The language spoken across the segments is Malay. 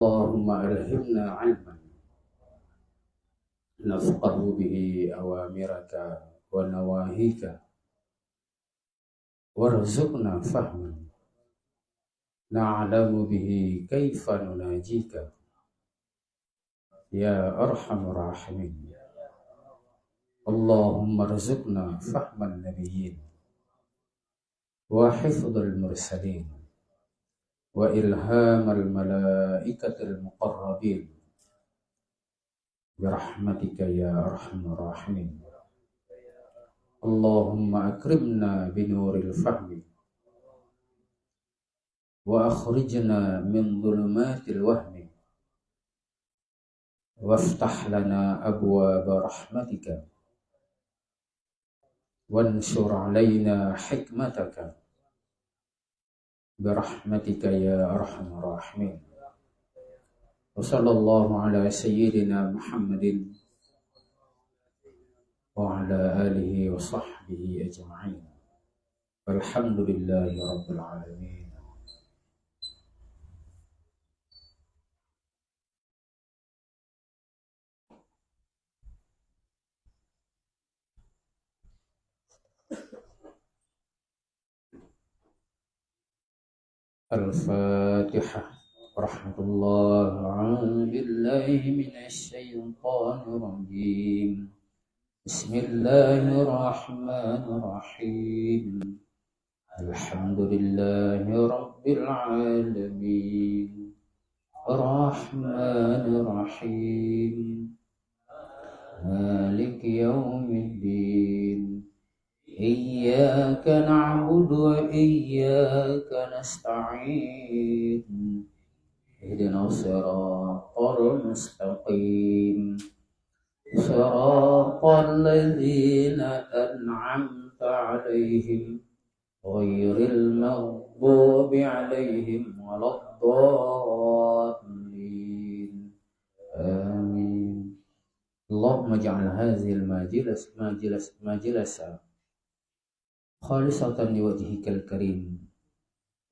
اللهم ألهمنا علما نفقه به أوامرك ونواهيك وارزقنا فهما نعلم به كيف نناجيك يا أرحم الراحمين. اللهم ارزقنا فهم النبيين وحفظ المرسلين وإلهام الملائكة المقربين برحمتك يا أرحم الراحمين. اللهم أكرمنا بنور الفهم وأخرجنا من ظلمات الوهم وافتح لنا أبواب رحمتك وانشر علينا حكمتك برحمتك يا أرحم الراحمين. وصلى الله على سيدنا محمد وعلى آله وصحبه أجمعين والحمد لله رب العالمين. الفاتحة. ورحمة الله. أعوذ بالله من الشيطان الرجيم. بسم الله الرحمن الرحيم. الحمد لله رب العالمين الرحمن الرحيم مالك يوم الدين إياك نعبد وإياك نستعين اهدنا الصراط المستقيم صراط الذين أنعمت عليهم غير المغضوب عليهم ولا الضالين آمين. اللهم اجعل هذه المجلس خالصة لوجهك الكريم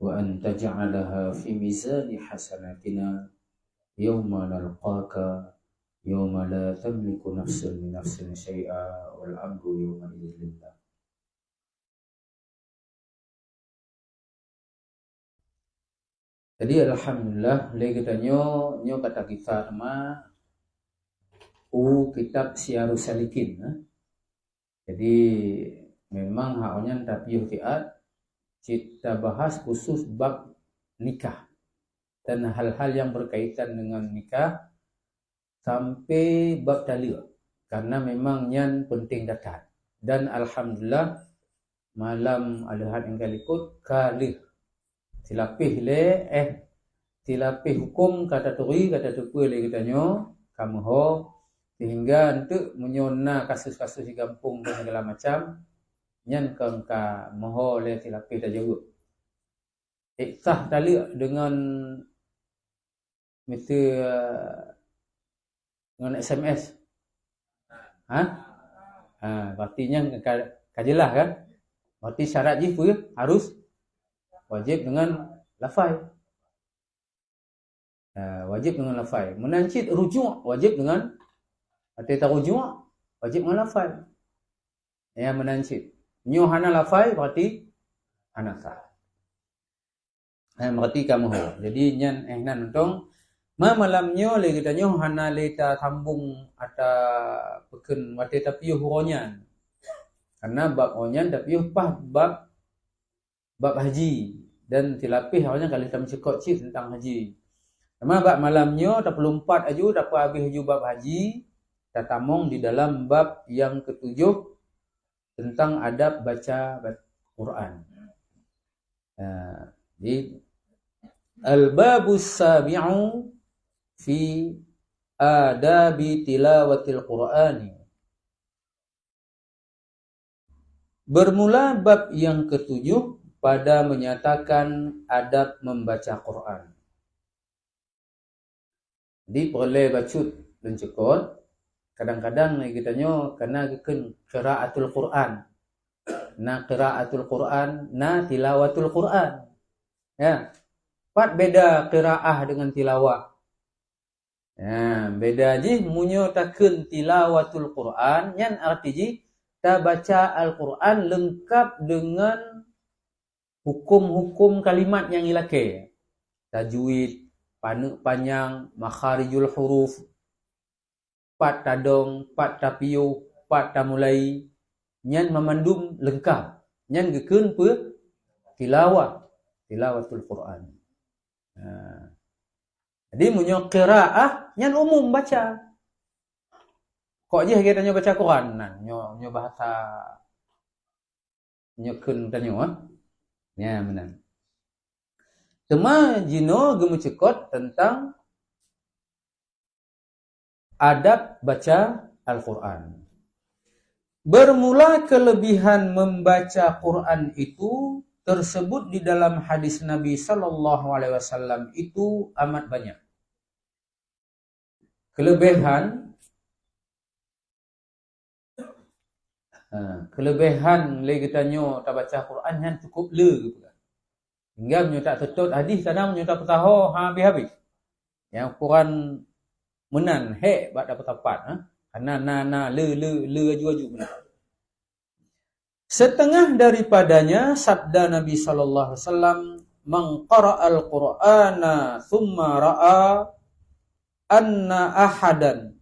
وأن تجعلها في ميزان حسناتنا يوم نلقاك يوم لا تملك نفس لنفس شيئا والأمر يومئذ لله. Jadi alhamdulillah lagi kita nyo kata kita nama kitab Syiarus Salikin. Jadi memang haknya tapi tiat kita bahas khusus bab nikah dan hal-hal yang berkaitan dengan nikah sampai bab talaq karena memang yang penting datang. Dan alhamdulillah malam Ahad yang kali ikut kali tilapih hukum kata turi kata tupu le kita nyo kamu ho sehingga untuk menyona kasus-kasus di kampung dan segala macam nyan kengka moho le tilapih dah jauh iktah talaq dengan dengan SMS berarti kajilah kan berarti syarat jifu harus wajib dengan lafai. Wajib dengan lafai. Menancit rujuk wajib dengan arti rujuk wajib dengan lafai. Yang menancit. Nyo hana lafai berarti hana sah. Berarti kamu ho. Jadi nyan nan tong malam nyo le kita nyo hana leta sambung ata peken wate tapi huronyan. Karena bab onyan tapi pah bab haji dan tilapih awalnya kali kita mencekok cik tentang haji. Nama bab malamnya tak perlu 4 aju dapat habis aju bab haji kita tamong di dalam bab yang ketujuh tentang adab baca Quran. Di al-babus sabi'u fi adabi tilawatil Qur'ani. Bermula bab yang ketujuh pada menyatakan adab membaca Quran. Di perle bacut dan cekot, kadang-kadang kita nyo kena qiraatul Quran. Na qiraatul Quran, na tilawatul Quran. Ya. Pat beda qiraah dengan tilawah. Ya, beda ji munyo takun tilawatul Quran nyan arti ji ta baca Al-Quran lengkap dengan hukum-hukum kalimat yang ilake. Tajwid, panjang, makharijul huruf, pat tadong, pat tapiu, pat tamulai, nyan memandum lengkap. Nyan gekun pe tilawatul Quran. Jadi munyo qiraah nyan umum baca. Kok je kita nyo baca Quran nan nyo bahasa nyo kun tanyo Ya benar. Cuma jino gemu cekot tentang adab baca Al-Quran. Bermula kelebihan membaca Quran itu tersebut di dalam hadis Nabi Sallallahu Alaihi Wasallam itu amat banyak. Kelebihan lagi kita nyo tak baca Quran yang cukup le gitu kan. Hingga nyo tak tetut hadis kadang nyo tak tahu habis-habis. Yang Quran menan bak dapat tepat karena le aju benar. Setengah daripadanya sabda Nabi sallallahu alaihi wasallam, "Man qara'al Qur'ana thumma ra'a anna ahadan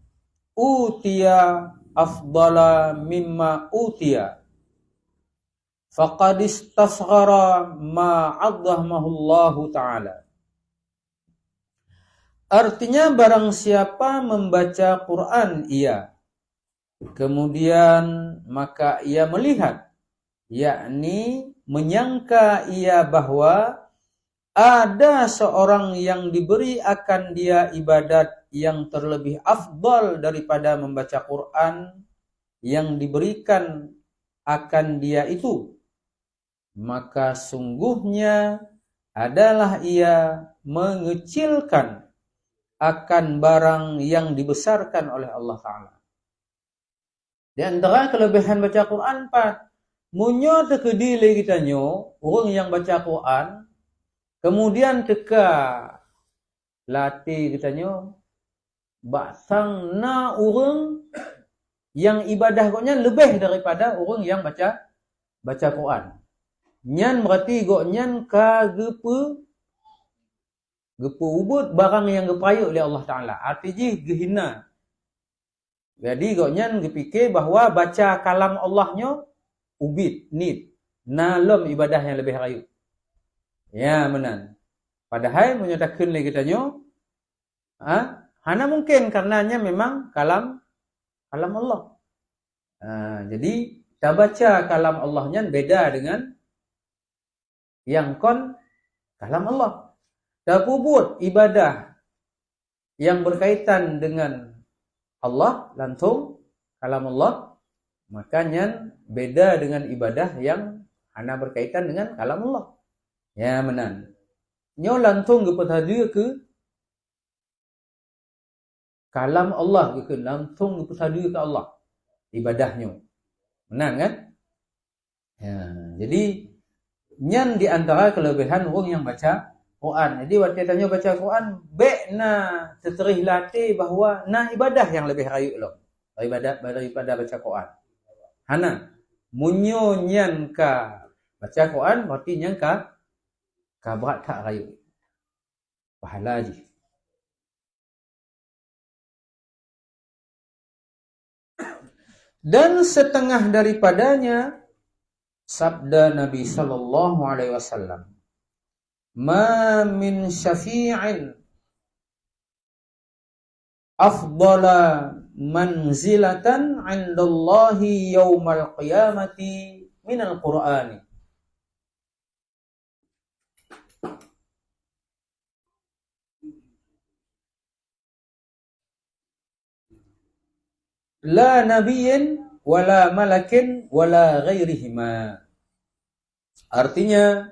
utiya afdala mimma utiya faqad istasghara ma 'azzamahu Allah taala." Artinya barang siapa membaca Quran kemudian maka ia melihat, yakni menyangka ia bahwa ada seorang yang diberi akan dia ibadat yang terlebih afdal daripada membaca Quran yang diberikan akan dia itu, maka sungguhnya adalah ia mengecilkan akan barang yang dibesarkan oleh Allah Ta'ala. Di antara kelebihan baca Quran 4. Munyo tekedi lagi kita nyo, orang yang baca Quran, kemudian teka latih kita nyo, baksang na orang yang ibadah koknya lebih daripada orang yang baca Quran. Nyan berarti koknya gepu ubud barang yang gepayu oleh Allah Ta'ala. Artinya gehina. Jadi koknya gepikir bahawa baca kalam Allahnya ubid, nid. Nalom ibadah yang lebih rayu. Ya benar. Padahal menyatakan lagi kita nyo, hana mungkin karenanya memang kalam Allah. Jadi kita baca kalam Allahnya beda dengan yang kalam Allah. Dabubut ibadah yang berkaitan dengan Allah, langsung kalam Allah, makanya beda dengan ibadah yang hanya berkaitan dengan kalam Allah. Ya benar. Nyo langsung kepada ke kalam Allah, ke langsung kepada ke Allah ibadahnya. Benar kan? Ya, jadi nyan di antara kelebihan orang yang baca Quran. Jadi waktu tanya baca Quran, na seterih latih bahawa ibadah yang lebih rayu loh daripada baca Quran. Hana munyo nyan ka baca Quran berarti nyan ka berat tak rayu. Pahala je. Dan setengah daripadanya sabda Nabi sallallahu alaihi wasallam, "Ma min syafi'in afdala manzilatan 'indallahi yaumal qiyamati minal Qur'ani." La nabiyyin wala malakin wala ghairihima. Artinya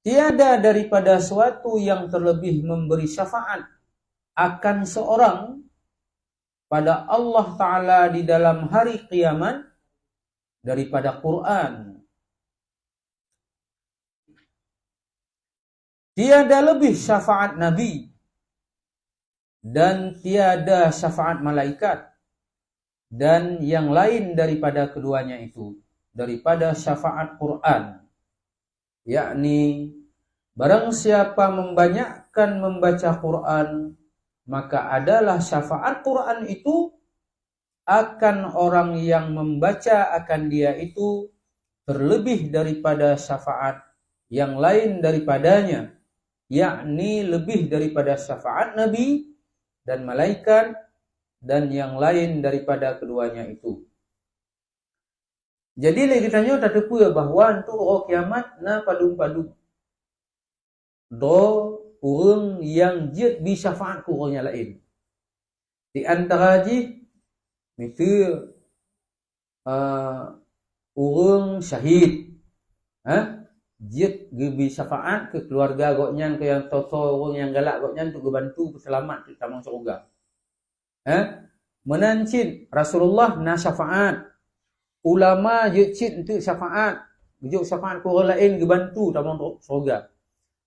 tiada daripada suatu yang terlebih memberi syafaat akan seorang pada Allah Ta'ala di dalam hari kiamat daripada Quran. Tiada lebih syafaat Nabi dan tiada syafaat malaikat dan yang lain daripada keduanya itu, daripada syafaat Quran, yakni barang siapa membanyakkan membaca Quran, maka adalah syafaat Quran itu akan orang yang membaca akan dia itu terlebih daripada syafaat yang lain daripadanya, yakni lebih daripada syafaat Nabi dan malaikat dan yang lain daripada keduanya itu. Jadi lagi tanya tak tepu ya bahawa untuk orang kiamat na padu-padu do orang yang jet bi syafaat ku orang yang lain. Di antara ji itu orang syahid, jet bi syafaat ke keluarga goknya ke yang toto orang yang galak goknya untuk bantu selamat di taman surga. Menancin Rasulullah na syafaat, ulama je cit untuk syafaat, juk syafaat ku orang lain dibantu taman surga.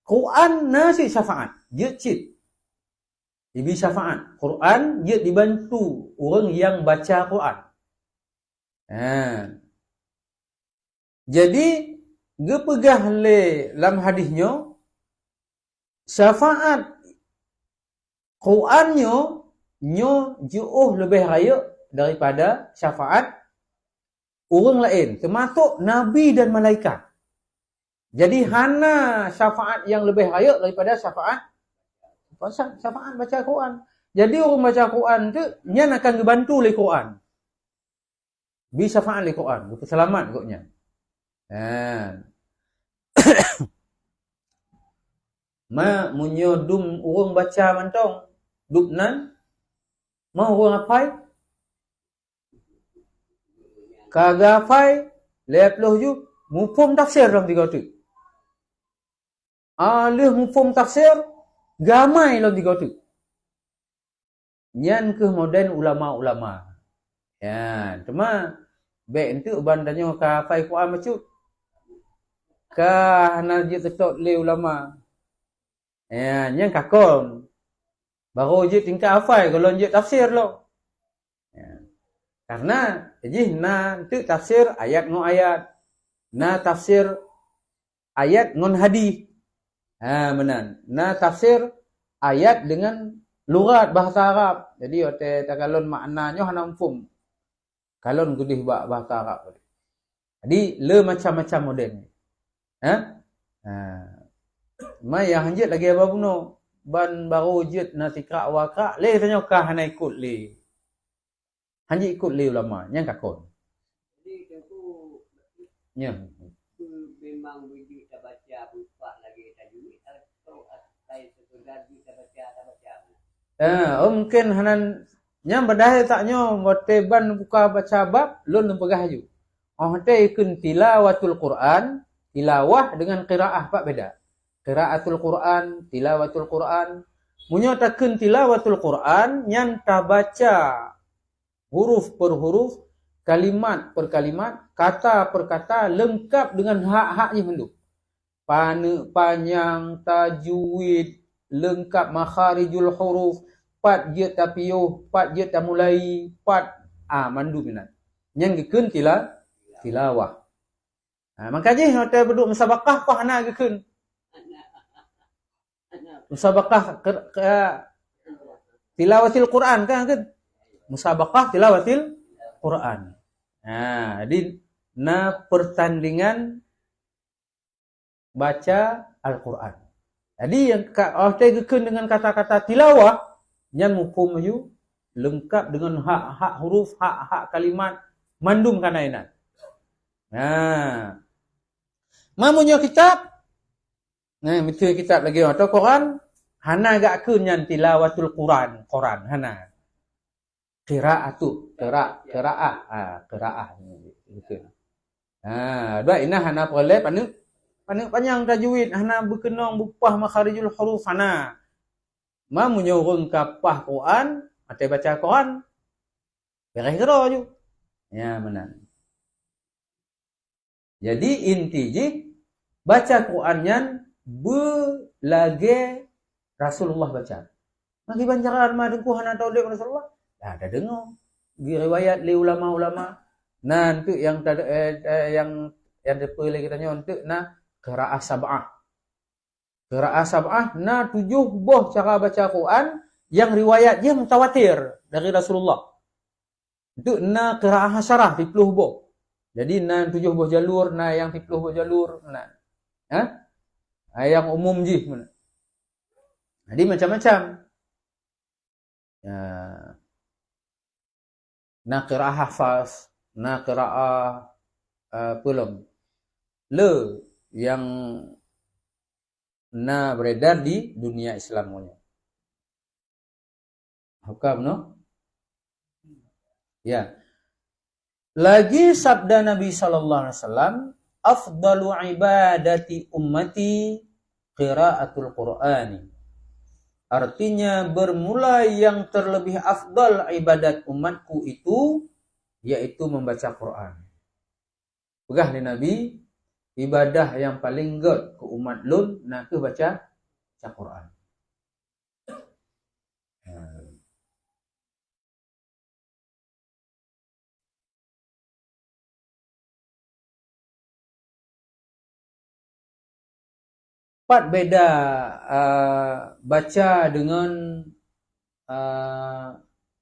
Quran na si syafaat, je cit ibi syafaat. Quran je dibantu orang yang baca Quran. Jadi gepegah le dalam hadisnya syafaat Qurannya nyo jauh lebih raya daripada syafaat orang lain, termasuk Nabi dan malaikat. Jadi hana syafaat yang lebih raya daripada syafaat baca Quran. Jadi orang baca Quran tu nyan akan dibantu oleh Quran. Bi syafaat oleh Quran, selamat koknya. Ma munyo dum orang baca mantong dupnan mau orang apai kagak apai leploh ju mufum tafsir dalam tiga tu. Alih mufum tafsir gamai dalam tiga tu. Nyan ke modern ulama-ulama. Ya, cuma baik itu bandanya ka apai Quran macu. Ka hana je ketok le ulama. Ya, nyan kakon. Baru je tingkat hafal kalau je tafsir lo. Ya. Karena jadi na tu tafsir ayat ngon ayat. Na tafsir ayat ngon hadis. Benar. Na tafsir ayat dengan lugat bahasa Arab. Jadi ote takalon maknanya hana mfum. Kalon gudih bahasa Arab. Jadi le macam-macam model. Maya hanjit lagi apa buno? Ban baru jet na tikra wakra le tanya kah hana ikut le. Hanjit ikut le ulama, yang kakon. Jadi aku memang wujud tak baca buka lagi tajwid atau atai sekedar kita baca. Mungkin hanan nyam badai taknya ngote ban buka baca bab lun pegah ju. Te ikun tilawatul Quran, tilawah dengan qiraah pak beda. Qiraatul Quran, tilawatul Quran. Munyo takun tilawatul Quran nyan ta baca huruf per huruf, kalimat per kalimat, kata per kata lengkap dengan hak-haknya hendak. Panjang tajwid, lengkap makharijul huruf, pat je tapiyuh, pat je tamulai, pat mandu minan. Nyan gekun tilawah. Makanya hotel beduk musabaqah pa hana gekun. Musabaqah tilawatil Quran kan? Musabaqah tilawatil Quran. Jadi na pertandingan baca Al-Quran. Jadi yang hotel gekun dengan kata-kata tilawah yang mufhum ju lengkap dengan hak-hak huruf, hak-hak kalimat mandum kanainan. Mamunyo kitab betul kitab lagi atau Quran hana gak kunyan tilawatul Quran hana qiraah gitu. Dua ina hana boleh panjang tajwid hana berkenong bupah makharijul huruf hana mamunyo urang kapah Quran ate baca Quran beres kero ju. Ya benar. Jadi inti je baca Quran nyan belage Rasulullah baca. Magi banjaran mah dengku hana taulid Rasulullah. Dah ada dengar. Di riwayat li ulama-ulama. Nah, untuk yang yang depa lagi tanya untuk qiraah sab'ah. Qiraah sab'ah 7 buah cara baca Quran yang riwayat dia mutawatir dari Rasulullah. Itu qiraah hasyarah 30 buah. Jadi 7 buah jalur, yang 30 buah jalur. Yang umum je mana. Jadi macam-macam. Qiraah hafaz, qiraah pelum. Le yang beredar di dunia Islam punya. Hukam no? Ya. Lagi sabda Nabi sallallahu alaihi wasallam, afdalu ibadati ummati qiraatul Qur'ani. Artinya bermula yang terlebih afdal ibadat umatku itu yaitu membaca Quran. Pegah ni Nabi, ibadah yang paling god ke umat lun nak ke baca Quran. Empat beda baca dengan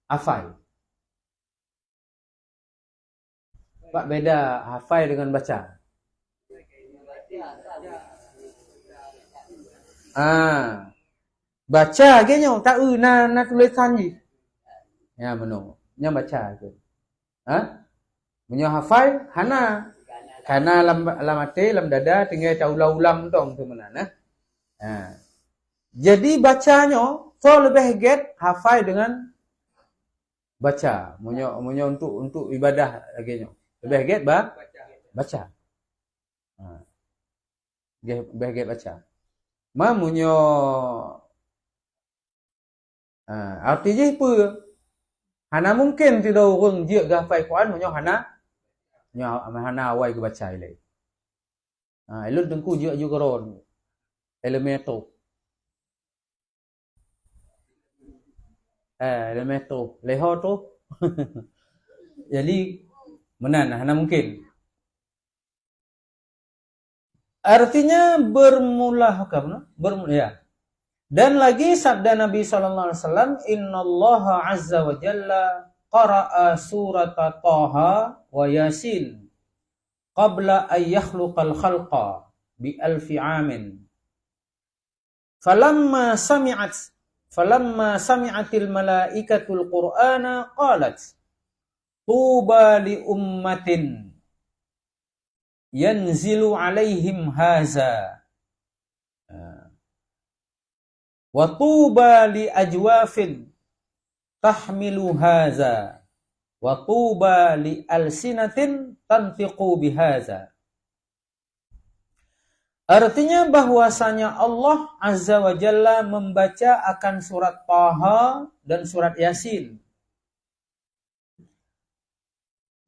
hafal. Empat beda hafal dengan baca. Baca genyo tak na tulisan je. Ya menung. Nya baca tu. Punya hafal hana. Karena lam hati, lam dada tinggal ulang-ulang tong tu mana Jadi bacanya so lebih get hafal dengan baca. Munyo untuk ibadah lagi nyo. Lebih get baca. Lebih get baca. Munyo arti je apa? Hana mungkin tidak orang dia hafal Quran munyo hana awai ke baca ilai. Elun tengku juga ron. Elementu. Elementu. Leho tu. Jadi hana mungkin. Artinya bermula ya. Dan lagi sabda Nabi sallallahu alaihi wasallam, innallaha azza wa jalla qara'a surata Taha wa Yasin qabla an yakhluqal khalqa bi alfi amin. Falamma sami'atil malaikatul Qur'ana qalat tuba li ummatin yanzilu alaihim haza wa tuba li ajwafin tahmilu haza wa tuba li alsinatin tantiqu bihaza. Artinya bahwasanya Allah Azza wa Jalla membaca akan surat Taha dan surat Yasin.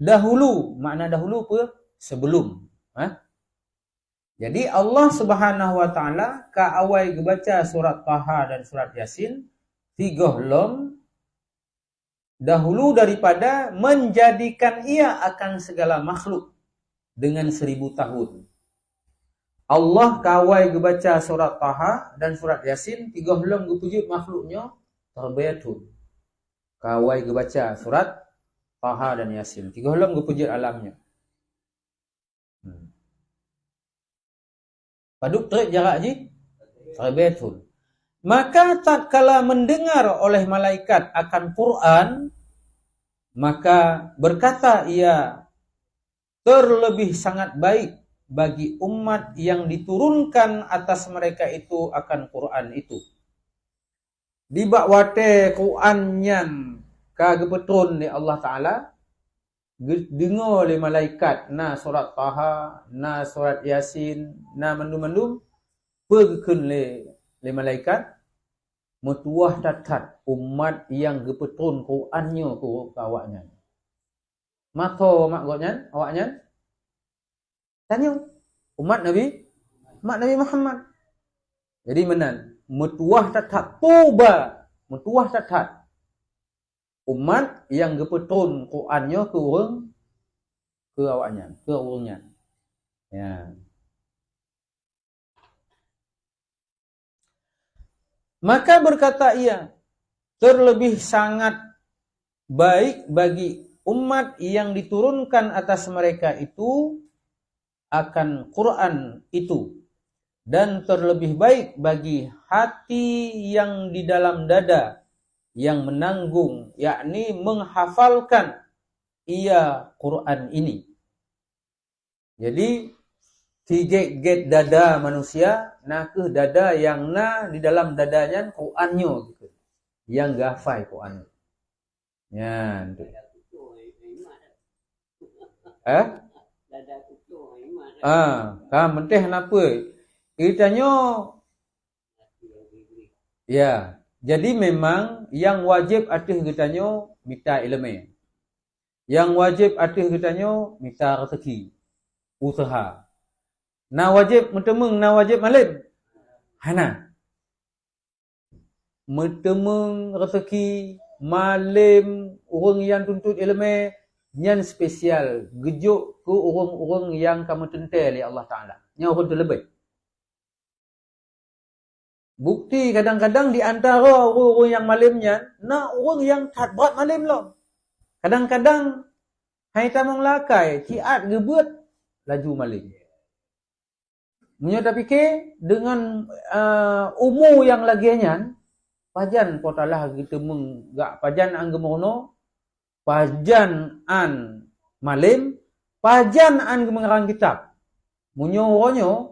Dahulu, makna dahulu apa? Sebelum. Jadi Allah Subhanahu wa taala ka awal baca surat Taha dan surat Yasin 3 lom dahulu daripada menjadikan ia akan segala makhluk dengan 1000 tahun. Allah kawai baca surat Taha dan surat Yasin 3 lom gepujud makhluknya terbayatun. Kawai baca surat Taha dan Yasin 3 lom gepujud alamnya. Paduk terik jarak je terbayatun. Maka tatkala mendengar oleh malaikat akan Quran, maka berkata ia terlebih sangat baik bagi umat yang diturunkan atas mereka itu akan Quran itu. Dibak wate Quran yang kagepetun ni Allah Ta'ala, dengar oleh malaikat na surat Taha, na surat Yasin, na mendum-mendum pergekun le malaikat mutuah tatat umat yang gepetun Qurannya ku awaknya. Mato mak awaknya tanya umat Nabi Muhammad. Jadi menan mutuah tatat tuba mentuah tathat umat yang gepetun Qurannya ke orang ke awaknya, ke orangnya. Ya. Maka berkata ia, terlebih sangat baik bagi umat yang diturunkan atas mereka itu akan Quran itu, dan terlebih baik bagi hati yang di dalam dada yang menanggung, yakni menghafalkan ia Quran ini. Jadi tiga-get dada manusia, nah ke dada yang na di dalam dadanya Qurannya gitu. Yang gafai Quran. Ya, menteh kenapa? Kitanya ya, jadi memang yang wajib atas kitanya minta ilmu. Yang wajib atas kitanya minta rezeki, usaha. Na wajib mentemung, na wajib malim. Hana. Mentemung rezeki, malim, orang yang tuntut ilmu, yang spesial. Gejuk ke orang-orang yang kamu tentai oleh Allah Ta'ala. Yang orang terlebih. Bukti kadang-kadang di antara orang-orang yang malimnya, nak orang yang tak berat malim lah. Kadang-kadang, hai tamang lakai, tiat gebut, laju malim. Menyata fikir dengan umur yang laginya, pajan potalah kita menggak pajan anggemono, pajan an malim, pajan an mengarang kitab. Munyo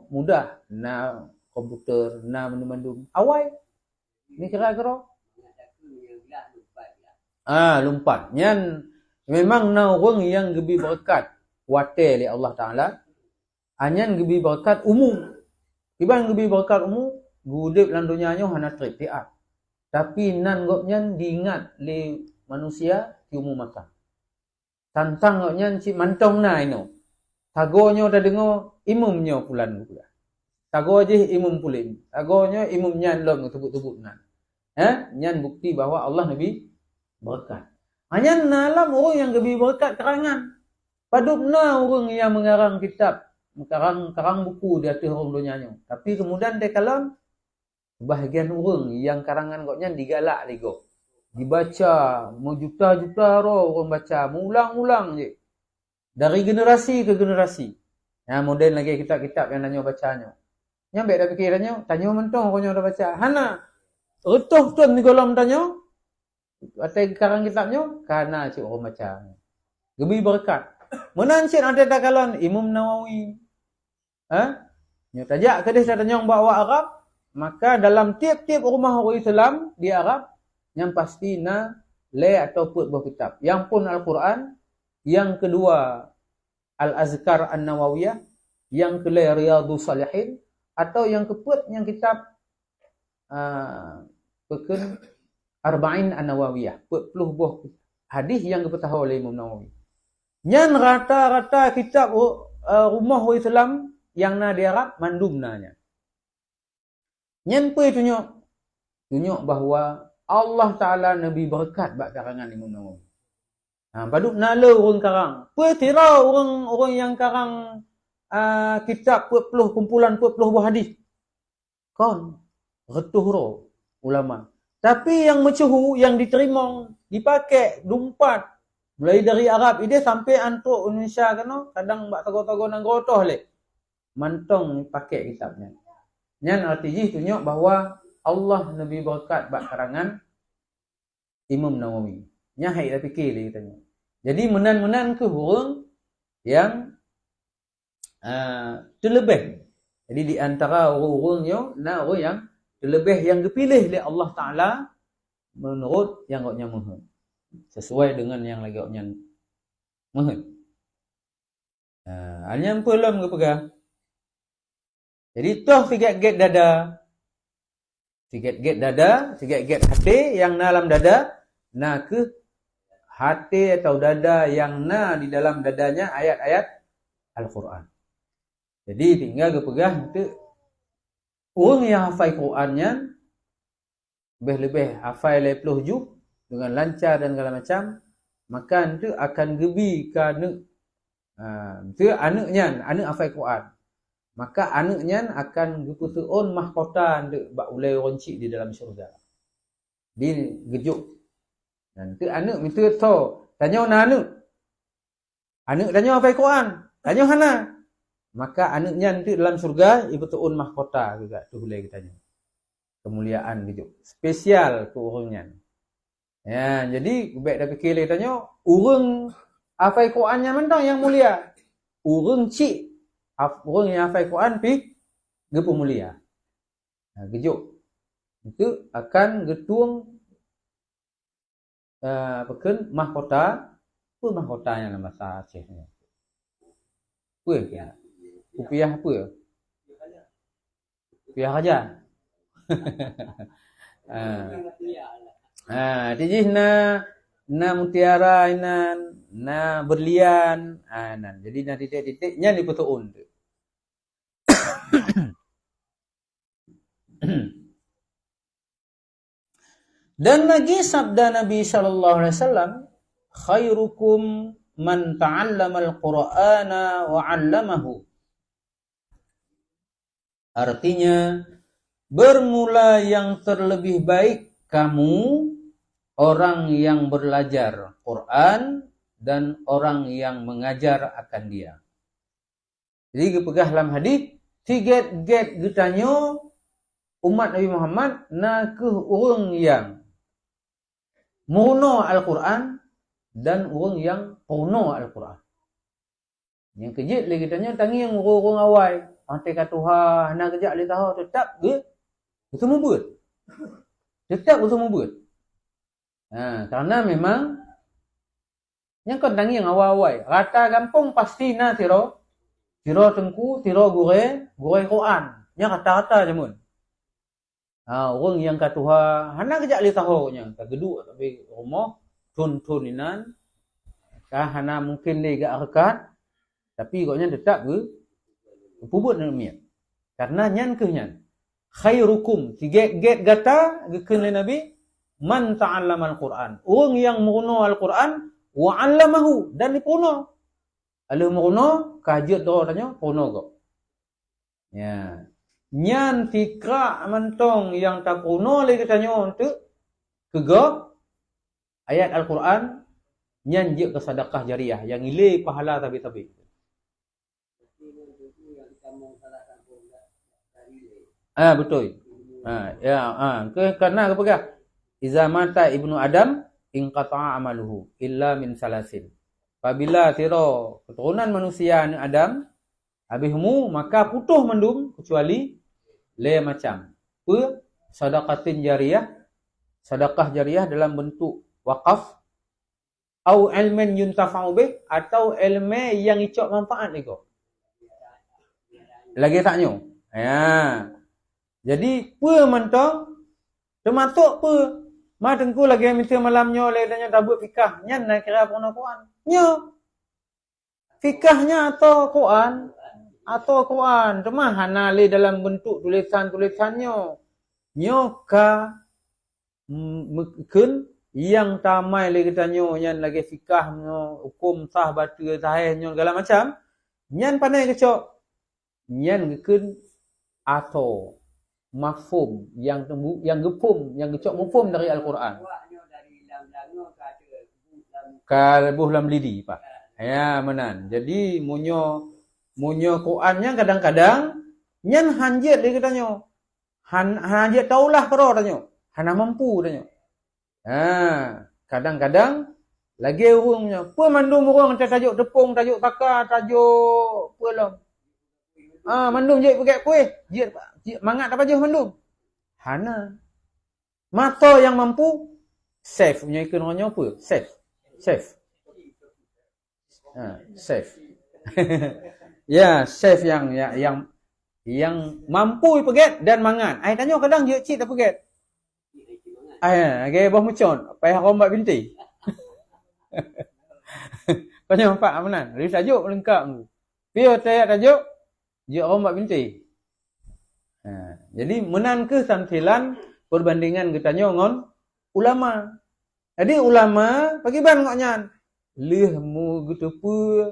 mudah, na komputer, na mendum awai. Ni kira-kira. Lumpat. Nyan memang na orang yang lebih berkat wate li Allah Taala. Anyan lebih berkat umum. Iban lebih berkat umum, gudip lan dunianya hana trip tiap. Tapi nan goknyan diingat li manusia di umum mata. Tantang goknyan si mantong na ino. Tagonyo dah dengar imumnya pulan pula. Tago je imum pulin. Tagonyo imum nyan long tebut-tebut nan. Nyan bukti bahawa Allah Nabi berkat. Anyan nalam orang yang lebih berkat kerangan. Padupna orang yang mengarang kitab, karang buku di atas orang dunianya. Tapi kemudian dia kalam bahagian orang yang karangan goknya digalak lego. Dibaca, mau juta-juta orang baca, mengulang-ulang je. Dari generasi ke generasi. Ya, modern lagi kitab-kitab yang nanya bacanya. Yang baik dah fikirannya, tanya mentong orang dah baca. Hana, retuh tuan di kolam tanya. Atau karang kitabnya, karena cik orang baca. Lebih berkat. Menancit ada takalan Imam Nawawi. Nyo tajak ke dia tanya bawa Arab, maka dalam tiap-tiap rumah orang Islam di Arab yang pasti na le atau put buah kitab. Yang pun Al-Quran, yang kedua Al-Azkar An-Nawawiyah, yang kelima Riyadhus Salihin, atau yang keput yang kitab peken Arba'in An-Nawawiyah, 40 buah hadis yang dipetahu oleh Imam Nawawi. Nyan rata-rata kitab rumah Islam yang na di Arab mandum nanya. Nyan pe tunjuk bahawa Allah Taala Nabi berkat bak karangan Imam Nawawi. Paduk nala orang karang. Pe tira orang yang karang kitab 40 kumpulan 40 buah hadis. Kon retuh ro ulama. Tapi yang mencehu, yang diterima, dipakai, dumpat. Mulai dari Arab ini sampai antuk Indonesia kena, kadang bak tago-tago nang gotoh lek. Mantong pakai kitabnya. Nyan artinya tunjuk bahawa Allah Nabi berkat bak karangan Imam Nawawi. Nya hai dah fikir dia tanya. Jadi menan-menan ke orang yang terlebih. Jadi di antara orang-orangnya, nah orang yang terlebih yang dipilih oleh Allah Ta'ala menurut yang gaknya mohon. Sesuai dengan yang lagi gaknya mohon. Hanya pelum ke pegang. Jadi toh tiga-get dada. Tiga-get dada, tiga-get hati yang dalam dada. Nah ke hati atau dada yang na di dalam dadanya ayat-ayat Al-Quran. Jadi tinggal ke pegang itu orang yang hafal Qurannya lebih hafal 50 juz dengan lancar dan segala macam, maka tu akan gebi ke anak. Tu anaknya, anak hafal Quran. Maka anaknya akan geputuun mahkota ndek bak ulai roncik di dalam syurga. Di gejuk. Dan tu anak minta to, tanya na anak. Anak tanya hafal Quran, tanya hana. Maka anaknya nanti dalam surga ibutuun mahkota juga tu boleh kitanya. Kemuliaan gitu. Spesial ke orangnya. Ya, jadi baik dah fikir dia tanya, orang hafal Qurannya mentang yang mulia. Orang cik orang yang hafal Quran pi gepu mulia. Gejuk. Itu akan getuang pekan mahkota, apa mahkotanya dalam bahasa Aceh ni? Apa ya? Rupiah apa ya? Rupiah aja. Jadi na mutiara na berlian, jadi na titik-titiknya diputuun tu. Dan lagi sabda Nabi sallallahu alaihi wasallam, khairukum man ta'allamal Qur'ana wa 'allamahu. Artinya, bermula yang terlebih baik kamu orang yang belajar Quran dan orang yang mengajar akan dia. Jadi kepegah dalam hadis, tiga-tiga getanyo umat Nabi Muhammad na ke orang yang murno Al-Quran dan orang yang purno Al-Quran. Yang kejit lagi tanya tangi yang orang awal, antai kata Tuhan, nak kejap li tahu tetap ke betul mubut. Tetap betul mubut. Karena memang yang kau tangi yang awal-awal, rata gampang pasti na tiro tengku, tiro gure Quran. Yang kata-kata je mun. Orang yang kata Tuhan, hana kejap li tahu nya, tak geduk tapi rumah tun inan. Hana mungkin li gak rekat, tapi koknya tetap ke pubut namanya. Karena nyan ke nyan. Khairukum, tiga gata gekeun le Nabi, man ta'allama al-Quran. Orang yang mengguno Al-Quran wa 'allamahu dan dipuno. Ala mengguno kajiat doa tanya puno kok. Ya. Nyan fikra mentong yang tak kuno lagi tanya untuk kega ayat Al-Quran nyan je ke sedekah jariah yang nilai pahala tabi-tabi. Betul. Karena apa kah? Iza mata ibnu Adam inqata'a amaluhu illa min salasin. Apabila tiro keturunan manusia ni Adam habismu maka putus mendum kecuali le macam sedekatin jariah, sedekah jariah dalam bentuk wakaf au ilmin yuntafa'u bih atau ilmu yang icok manfaat iko. Lagi taknyo. Ya. Jadi mentong termasuk ma tengku lagi minta malamnyo le tanya tabut fikah nyan nak kira pun Quran. Nyo. Fikahnya atau Quran cuma hana le dalam bentuk tulisan-tulisannya nyoka mungkin yang tamai le kitanyo nyan lagi fikahnya hukum sah batal sahihnya segala macam nyan pandai kecok nyan mungkin atau mafhum yang gepum yang kecok mafhum dari Al-Quran kalbuh lam lidi pak ya menan jadi munyo Qurannya kadang-kadang nyan hanjit dia katanya. Hanjit taulah karo tanya. Hana mampu tanya. Kadang-kadang lagi urungnya. Apa mandum urung tajuk tepung, tajuk takar, tajuk apa lah. Mandum je pakai kuih. Jit mangat apa je mandum. Hana. Mata yang mampu safe punya ikon orangnya apa? Safe. Safe. Ya, chef yang mampu peget dan mangan. Ai tanya kadang je cik tak peget. Agak bawah mucon, payah rombat binti. Kau nampak mana? Dari tajuk lengkap. Pio tajuk je rombat binti. Jadi menan ke tampilan perbandingan kita ngon ulama. Jadi ulama bagi ban ngoknya lih mu gitu pu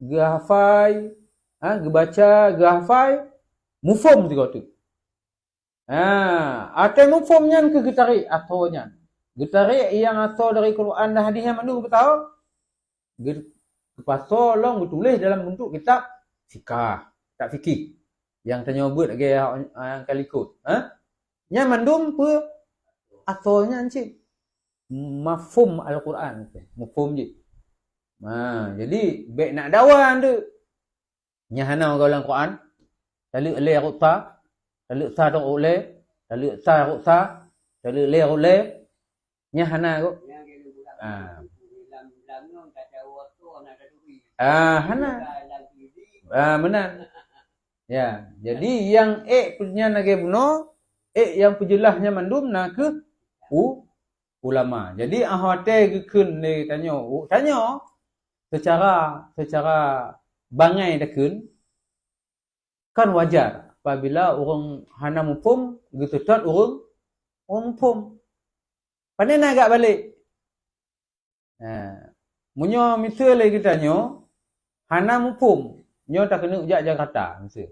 gahafai gebaca gahafai mufhum juga tu. Ate mufhumnya ke getari atonya. Getari yang ato dari Quran dan hadisnya mandu tahu? Kepaso long ditulis dalam bentuk kitab fikah, kitab fikih. Yang tanya buat lagi yang kali ikut. Nya mandum pu atonya encik. Mafhum Al-Quran. Mafhum je. Jadi baik nak dawan tu. Nya hana orang dalam Quran. Taluk le ruta, taluk sa dok ole, taluk sa ruta, taluk le ole. Nya hana ko. Hana. Benar. Ya, jadi yang punya nage buno, yang penjelasnya mandum nak ke ulama. Jadi ahwate keun ni tanya secara bangai dakun kan wajar apabila orang hana mufhum gitu tot orang mufhum. Pandai nak agak balik. Munyo misal lagi tanya hana mufhum, nyo tak kena ujak Jakarta misal.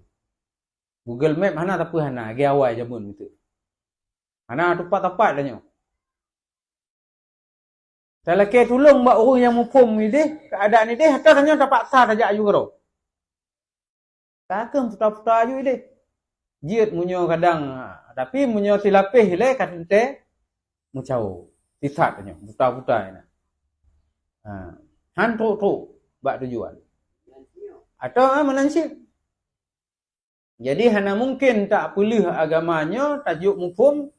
Google Map hana tak apa hana, agi awal jamun gitu. Hana tepat-tepat tanya. Kalau ke tolong buat orang yang mufhum ni deh, keadaan ni deh, hatta tanya tak paksa saja ayu karo. Takkan putar-putar ayu deh. Jiat munyo kadang, tapi munyo silapih le katente mucau. Tisat tanya, putar-putar ni. Han truk buat tujuan. Atau menansib. Jadi hana mungkin tak pilih agamanya tajuk mufhum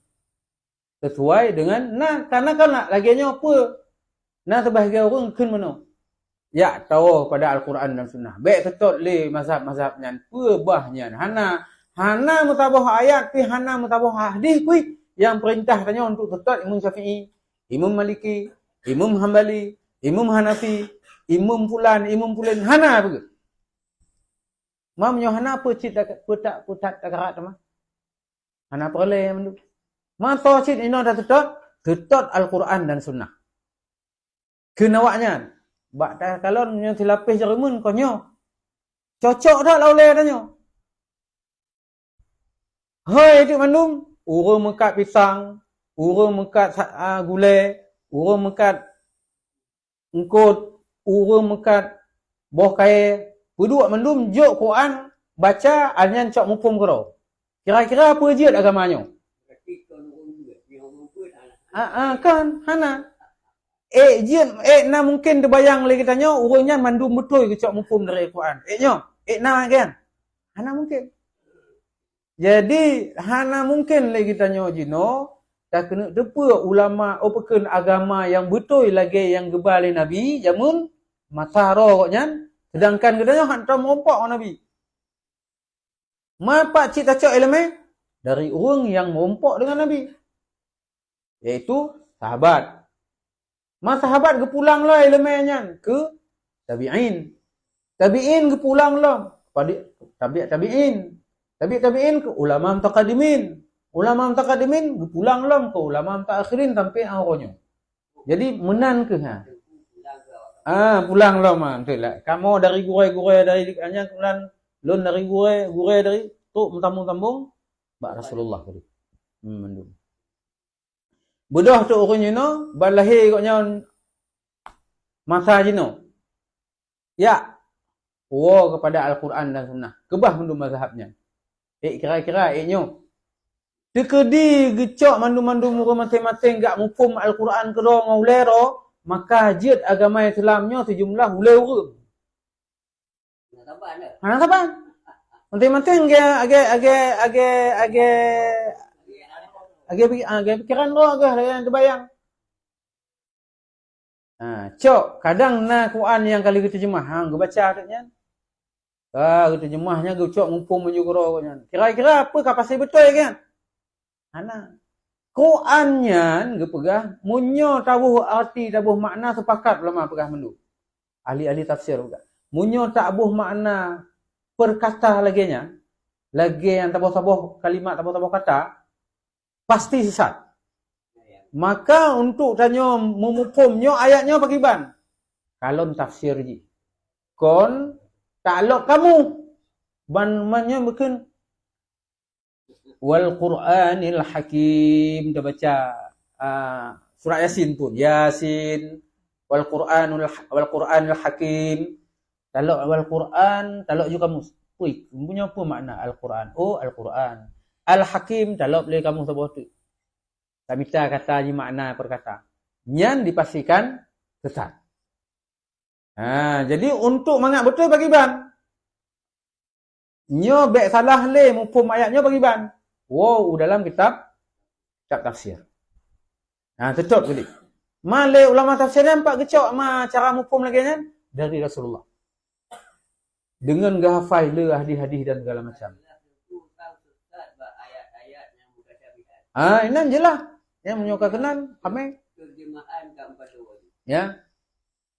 sesuai dengan karena kan nak laginya apa? Sebahagian orang kun mana? Ya tahu pada Al-Quran dan Sunnah. Baik tetap le mazhab-mazhabnya perbahnya. Hana mutabah ayat pi hana mutabah hadis pi yang perintah tanya untuk tetap Imam Syafi'i, Imam Maliki, Imam Hambali, Imam Hanafi, Imam fulan hana begitu. Mam nyo hana apa cit putat akarat mah. Hana perle mendu. Ma to cit ino dah tetap Al-Quran dan Sunnah. Kenawaknya. Bak dah kalau nyo silapih jeremun konyo. Cocok dah laule tanya. Hoi dik mandum, urang mekat pisang, urang mekat gulai, urang mekat engkut, urang mekat boh kae. Berdua mandum jok Quran baca alnyan cok mufhum karo. Kira-kira apa je agamanya? Kan hana. Na mungkin terbayang lagi tanya orangnya mandum betul ke cok mufhum dari Quran. Na kan? Hana mungkin. Jadi hana mungkin lagi tanya jino dah kena depa ulama pekeun agama yang betul lagi yang gebal Nabi jamun mataro koknya. Sedangkan katanya hantar merompak orang Nabi. Mapak cita cok elemen dari orang yang merompak dengan Nabi. Iaitu sahabat. Sahabat kepulanglah elemennya ke tabi'in. Tabi'in kepulanglah pada tabi'in. Tabi'in ke ulama mutaqaddimin. Ulama mutaqaddimin kepulanglah ke ulama mutaakhirin sampai akhirnya. Jadi menan ke pulang lah man. Itulah. Kamu dari gurai-gurai dari hanya kemudian lun dari gurai dari tu mentambung-tambung bak Rasulullah tadi. Mendung. Bodoh tu orang jino balahir koknya masa jino. Ya. Kepada Al-Quran dan Sunnah. Kebah mendung mazhabnya. Kira-kira nyo. Tekedi gecok mandum-mandum orang masing-masing gak mufhum Al-Quran kedo ngaulero. Maka jid agama Islamnya sejumlah hulai orang. Hana saban. Penting-penting agak pikiran lo agak yang terbayang. Cok kadang na Quran yang kali kita terjemah hang baca katanya. Kita terjemahnya cok mufhum menjugro katanya. Kira-kira apa kapasiti betul kan? Hana. Qurannya gepegah munyo tabuh arti tabuh makna sepakat ulama pegah mendu. Ahli-ahli tafsir juga. Munyo tak abuh makna perkata lagi yang tabuh-tabuh kalimat tabuh-tabuh kata pasti sesat. Maka untuk tanya memupumnya ayatnya bagaimana? Kalau tafsir je. Kon taklok kamu bannya bukan wal Qur'anil Hakim. Dah baca surah Yasin pun. Yasin wal Qur'anil Hakim. Taklok wal Qur'an, taklok juga kamu. Wih, punya apa makna Al-Quran? Oh, Al-Quran. Al-Hakim, taklok boleh kamu sebut tu. Kami kata ni makna perkata. Nyan dipastikan sesat. Jadi untuk mangat betul bagi ban. Nyo bek salah le mufhum ayatnya bagi ban. Wow, dalam kitab tafsir. Tutup tadi. Male ulama tafsir nampak gecok cara mufhum lagi kan dari Rasulullah. Dengan gahafai le hadis-hadis dan segala macam. Ini je lah. Yang menyuka kenal, kami. Ya.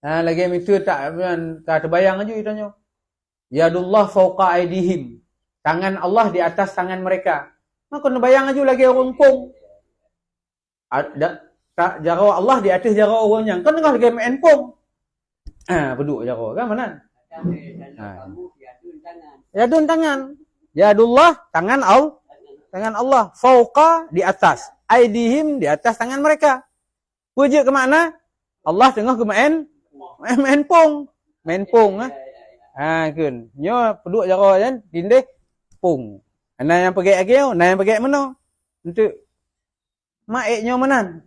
Lagi itu tak terbayang aja itanya. Yadullah fauqa aidihim. Tangan Allah di atas tangan mereka. Maka terbayang aja lagi orang pung. Tak jara Allah di atas jara orang yang. Kan tengah lagi main pung. Peduk jara kan mana? Yadun tangan. Yadullah tangan Allah. Tangan Allah. Fauqa di atas. Aidihim di atas tangan mereka. Puja ke mana? Allah tengah ke main pung. Main pung. Kan. Nyo peduk jara kan. Tindih pung. Ana yang pergi lagi, ana yang pergi mana? Untuk maiknya mana?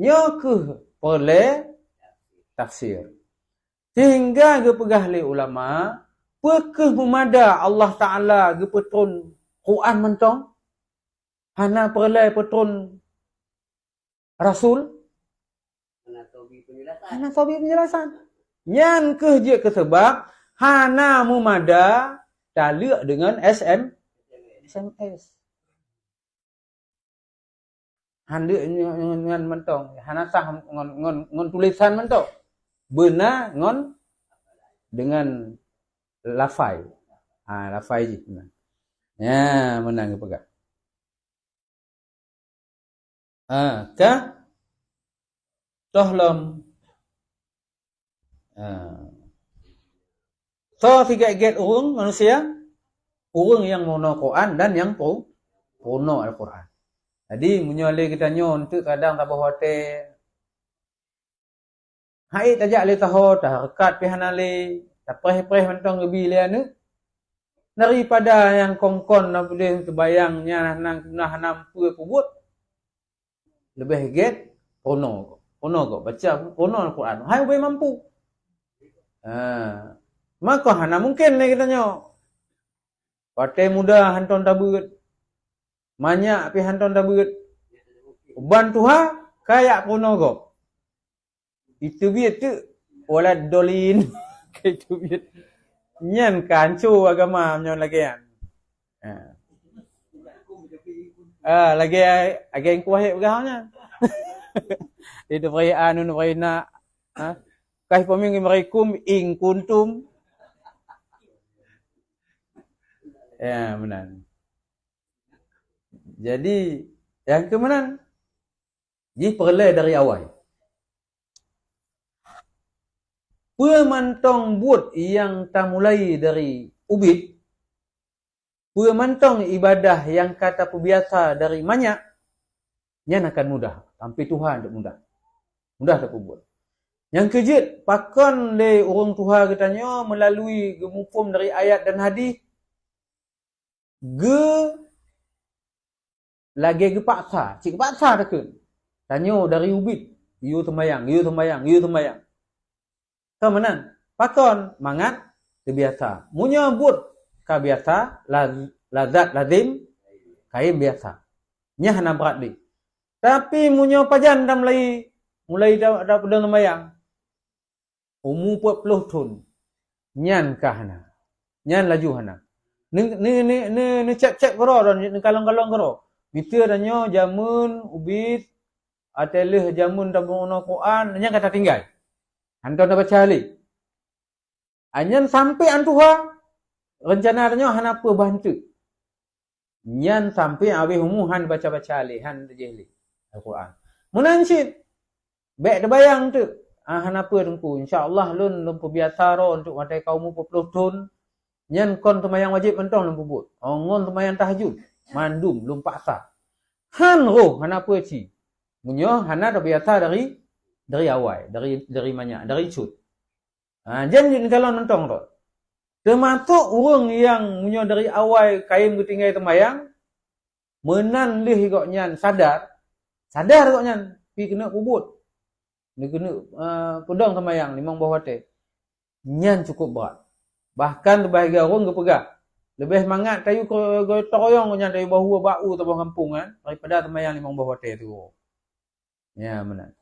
Nyo ke boleh tafsir. Sehingga ge pegah le ulama, pekeh memada Allah Taala ge petrun Quran mentong. Hana perlai petrun Rasul. Hana tabi penjelasan. Nyan ke je ke sebab hana memada taluk dengan SMS. Handuk dengan mentong. Hana sah ngon tulisan mentong. Benar ngon dengan lafai. Lafai je. Ya, menang pegang. Kah? Tohlom. So, tiga get urung manusia. Urung yang mono Quran dan yang mono Al-Quran. Jadi, menyoleh kita nyon tu kadang tak berhotel. Hai tajak le tahu dah rekat pihana le. Tak preh-preh mentong gebi le anu. Daripada yang kongkon nak boleh terbayangnya nak nampu pubut. Lebih get pono ko baca pono Al-Quran. Hai boleh mampu. Maka hana mungkin le kitanya. Pakai muda hanton tabut. Banyak pi hanton tabut. Uban tuha kayak pono ko. Itu biar tu walad dolin. Itu biar nyan kancu agama nyon lagi kan. Lagi yang kuah begahnya. Itu perayaan nu perayaan kai paming marikum ing kuntum. Ya, benar. Jadi yang kemenan ji perlai dari awal. Pemantong buat yang tak mulai dari ubid. Pemantong ibadah yang kata biasa dari banyak. Yang akan mudah. Sampai Tuhan tak mudah. Mudah tak buat. Yang kejut. Pakan le orang Tuhan katanya melalui gemupum dari ayat dan hadis. Lagi paksa. Cik paksa tak ke? Tanya dari ubid. You temayang. Kau menang. Pakon mangat terbiasa. Munya but ka biasa lazat lazim kain biasa. Nya hana berat di. Tapi munya pajan dah mulai dah pedang temayang. Umur 40 tahun. Nyan ka hana. Nyan laju hana. Ni cek kero dan kalong-kalong kero. Bita danyo jamun ubid ateleh jamun tabung Quran nya kata tinggal. Anton dah baca halik. Anyan sampai antuha rencana tanya hana apa bantu. Nyan sampai awih umuhan baca-baca alihan terjeli Al-Quran. Munancit. Baik terbayang tu. Hanapa tengku. InsyaAllah lun lumpu biasa ro untuk matai kaum 40 tahun. Nyan kon temayang wajib mentong lumpu but. Ngon temayang tahajud. Mandum lumpak sah. Han roh hanapa ci. Munyo hana terbiasa dari awal, dari banyak, dari cut. Jangan kalau nonton tu. Termasuk orang yang munyo dari awal kaim ketinggai temayang, menan lih kok nyan sadar kok nyan, pi kena kubut. Ni kena pedang temayang limang bawah te. Nyan cukup berat. Bahkan terbahagia orang gepegak. Lebih semangat tayu toroyong nyan tayu bahu bau tabah kampung kan daripada temayang limang bawah te tu. Ya benar.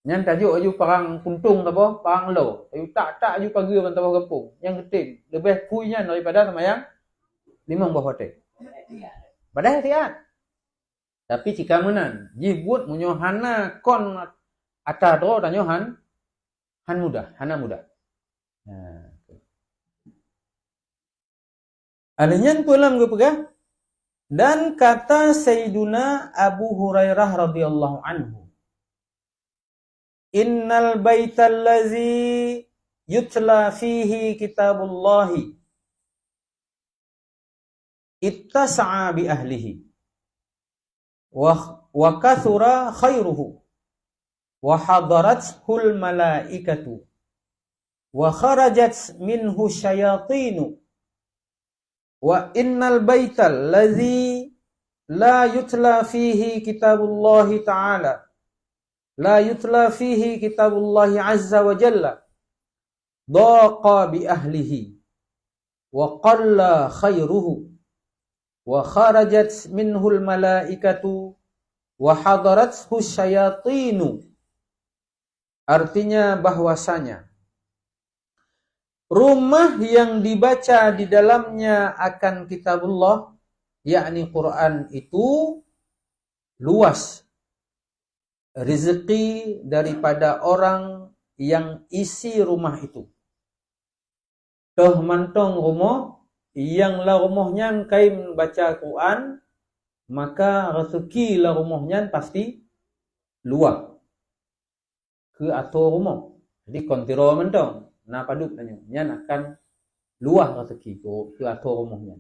Nyan tajuk aju perang kuntung apa? Perang lo. Tayu tak aju pagi ban tabah kampung. Yang ketin lebih puinya daripada temayang limang bawah te. Padahal tiat. Tapi jika menan, jibut munyo hana kon atadro tanyo han mudah, hana mudah. Nah. Alinyan pulang gue pegah. Dan kata Sayyiduna Abu Hurairah radhiyallahu anhu, Innal baital ladzi yutla fihi kitabullahi ittasa'a bi ahlihi wa kathura khairuhu wa hadarathul malaikatu wa kharajat minhu syayatinu wa innal baital ladzi la yutla fihi kitabullahi ta'ala la yutla fihi kitabullahi azza wa jalla daqa bi ahlihi wa qalla khairuhu wa kharajat minhul malaikatu wa hadarathu syayatinu. Artinya bahwasanya rumah yang dibaca di dalamnya akan kitabullah, yakni Quran itu luas rezeki daripada orang yang isi rumah itu. Toh mantong rumah yang la rumahnya kaim baca Quran, maka rezeki la rumahnya pasti luas ke atau rumah. Jadi kontiro mantong. Nah paduk tanya, nyan akan luah rezeki ke atau rumahnya.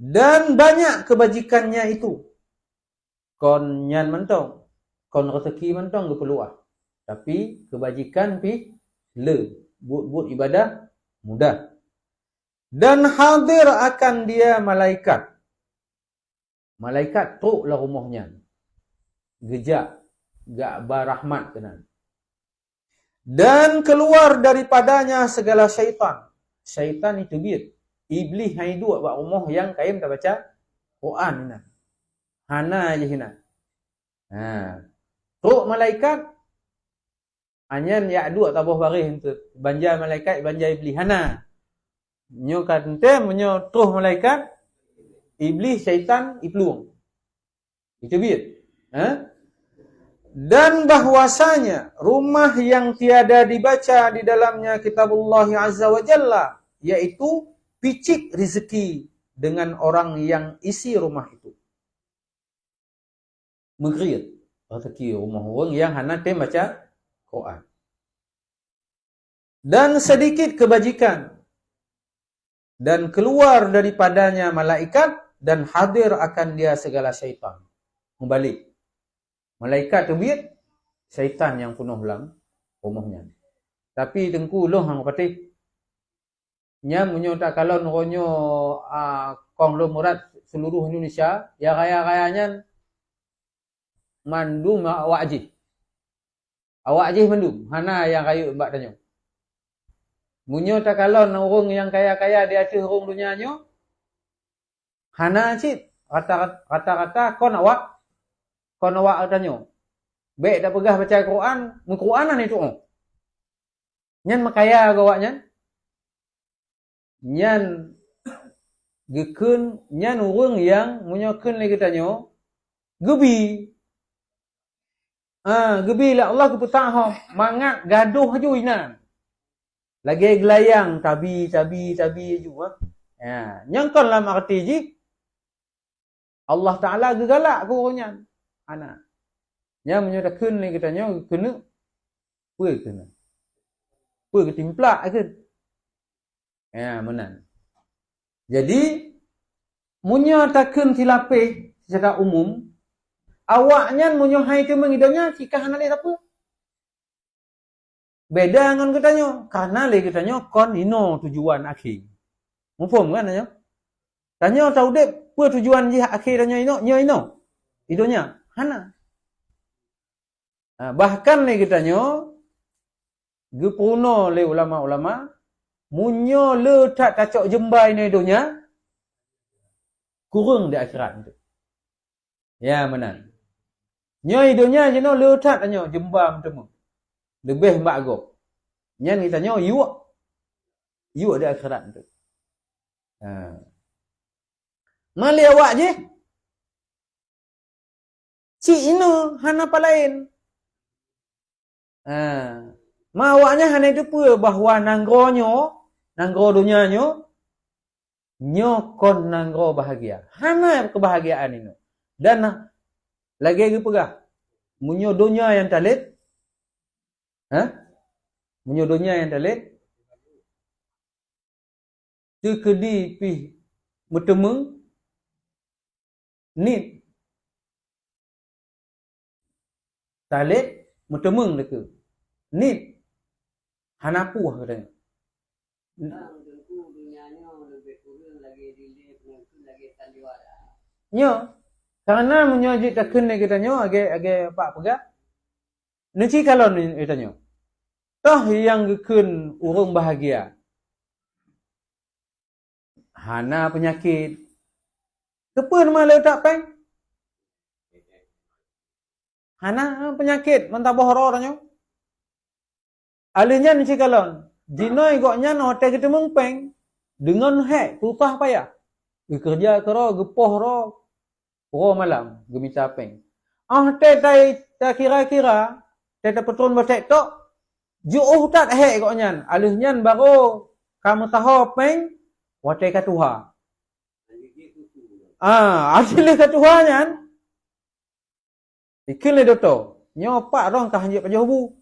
Dan banyak kebajikannya itu. Kon nyan mentong, kon rezeki mentong ke peluah. Tapi kebajikan pi buat ibadah mudah. Dan hadir akan dia malaikat. Malaikat truk lah rumahnya. Gejak, gak barahmat kenan. Dan keluar daripadanya segala syaitan. Syaitan itu biar. Iblis hai dua buat rumah yang kaim tak baca Quran ni. Hana aja hina. Truk malaikat. Anyan ya dua tabuh baris untuk banjar malaikat, banjar iblis. Hana. Nyo kata menyo truk malaikat. Iblis, syaitan, iplung. Itu biar. Dan bahwasanya rumah yang tiada dibaca di dalamnya kitabullah azza wa jalla, yaitu picik rezeki dengan orang yang isi rumah itu. Megriat rezeki rumah orang yang hana tem baca Quran. Dan sedikit kebajikan. Dan keluar daripadanya malaikat dan hadir akan dia segala syaitan. Membalik. Malaikat tu biat, syaitan yang penuh lang rumahnya. Tapi tengku loh hang patih. Nya munyo tak kalon ronyo kong lo murad seluruh Indonesia, ya kaya-kayanya mandum awak aji. Awak aji mandum, hana yang kayu mbak tanyo. Munyo tak kalon orang yang kaya-kaya di atas orang dunianyo, hana cit kata-kata kon awak tanyo. Baik dah pegah baca Quran, Quran itu. Nyan makaya gawaknya. Nyan gekun, nyan urang yang munyokeun lagi tanyo, gebi. Gebi lah Allah ke petang mangat gaduh aju inan. Lagi gelayang tabi aju Ya, nyangkon dalam arti ji Allah Taala gegalak kurunyan. Ana. Nya menyatakan ni katanya kena puai kena. Puai ketimplak kan. Ya, menan. Jadi munyo takun tilapih secara umum awaknya munyo hai tu mengidonya kikah hanale apa? Beda dengan katanya, karena le katanya kon ino tujuan akhir. Mufhum kan tanya? Tanya tahu dek apa tujuan jihad akhir tanya ino, ino. Idonya hana. Bahkan le katanya gepuno le ulama-ulama munyo le tak tacok jembai ni idonya kurang di akhirat tu. Ya menan. Nyo idonya jeno le tak tanya jemba macam lebih mbak go. Nyan kita nyo yu di akhirat tu. Mali awak je. Cik ino hana apa lain. Ma awaknya hana itu pun bahawa nanggro dunia nyo kon nanggro bahagia. Hana kebahagiaan ini. Dan lagi pegah. Munyo dunia yang talit. Munyo dunia yang talit. Tu kedi pi bertemu ni talit bertemu dekat ni hanapu katanya. Nyo karena menyojit takun ni kita nyo age pak pegah. Nanti kalau ni kita nyo. Toh yang gekun urung bahagia. Hana penyakit. Kepa nama le tak peng? Hana penyakit mentabah horo tanya. Alihnya ni kalon. Jinoi goknya hotel kita mengpeng dengan hek susah payah. Kerja kero gepoh ro malam gemita peng. Hotel tak kira-kira tak petron batek tok. Juuh tak hek goknya. Alihnya baru kamu tahu peng watai katuha. Adil katuhanya. Ikin le doto. Nyo pak rong ka hanjik pajah hubu.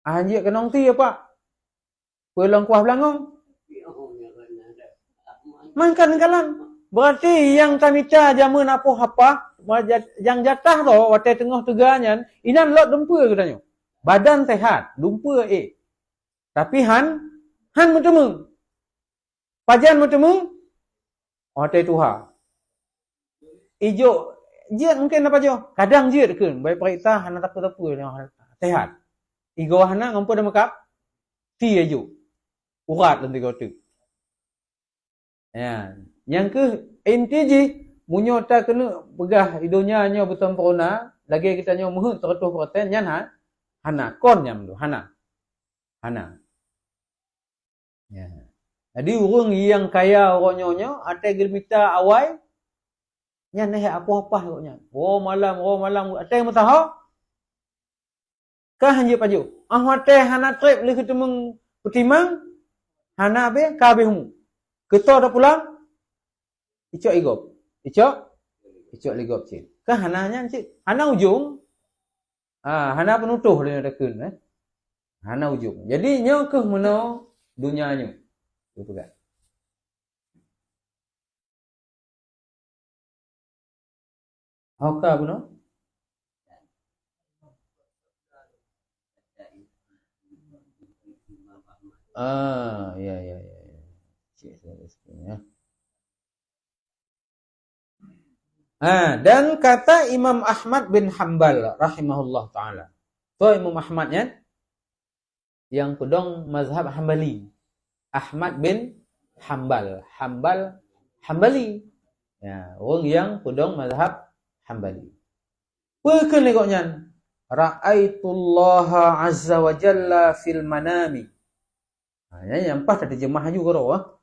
Hanjik ke nong ti pak. Pulang kuah belangong. Mangkan kalan. Berarti yang tamica jamun apa yang jatah roh watai tengah teganya inan lot dumpa katanya. Badan sehat, dumpa Tapi han bertemu. Pajan bertemu hotel tuha. Ijo jiat mungkin apa jo? Kadang jiat ke, baik perintah hana tak-apa sehat. Igo hana ngompo dah makap. Ti ajo. Urat nanti kau tu. Ya, yang ke inti ji munyo tak kena pegah idonya nyo bertempurna, lagi kita nyo muhut tertuh proten nyan hana kon nyam tu, hana. Ya. Jadi orang yang kaya orangnya ada gelmita awai nya neh apa-apa koknya. Malam ada yang tahu? Kah hanje paju. Hotel hana trip le ketemu petimang hana be ka be hu. Keto dah pulang. Icok igop. Icok ligop cik. Kah hananya cik. Hana ujung. Hana penutuh dia dekun Hana ujung. Jadi nyo ke meno dunianya. Betul kan? Hauka puno? Ya. Cik saya dan kata Imam Ahmad bin Hanbal rahimahullah taala. So Imam Ahmadnya yang pedong mazhab Hambali. Ahmad bin Hambali. Ya, orang yang pedong mazhab Hambali. Pekan lekoknya ra'aitullaha azza wa jalla fil manami. Yang pas terjemah juga roh.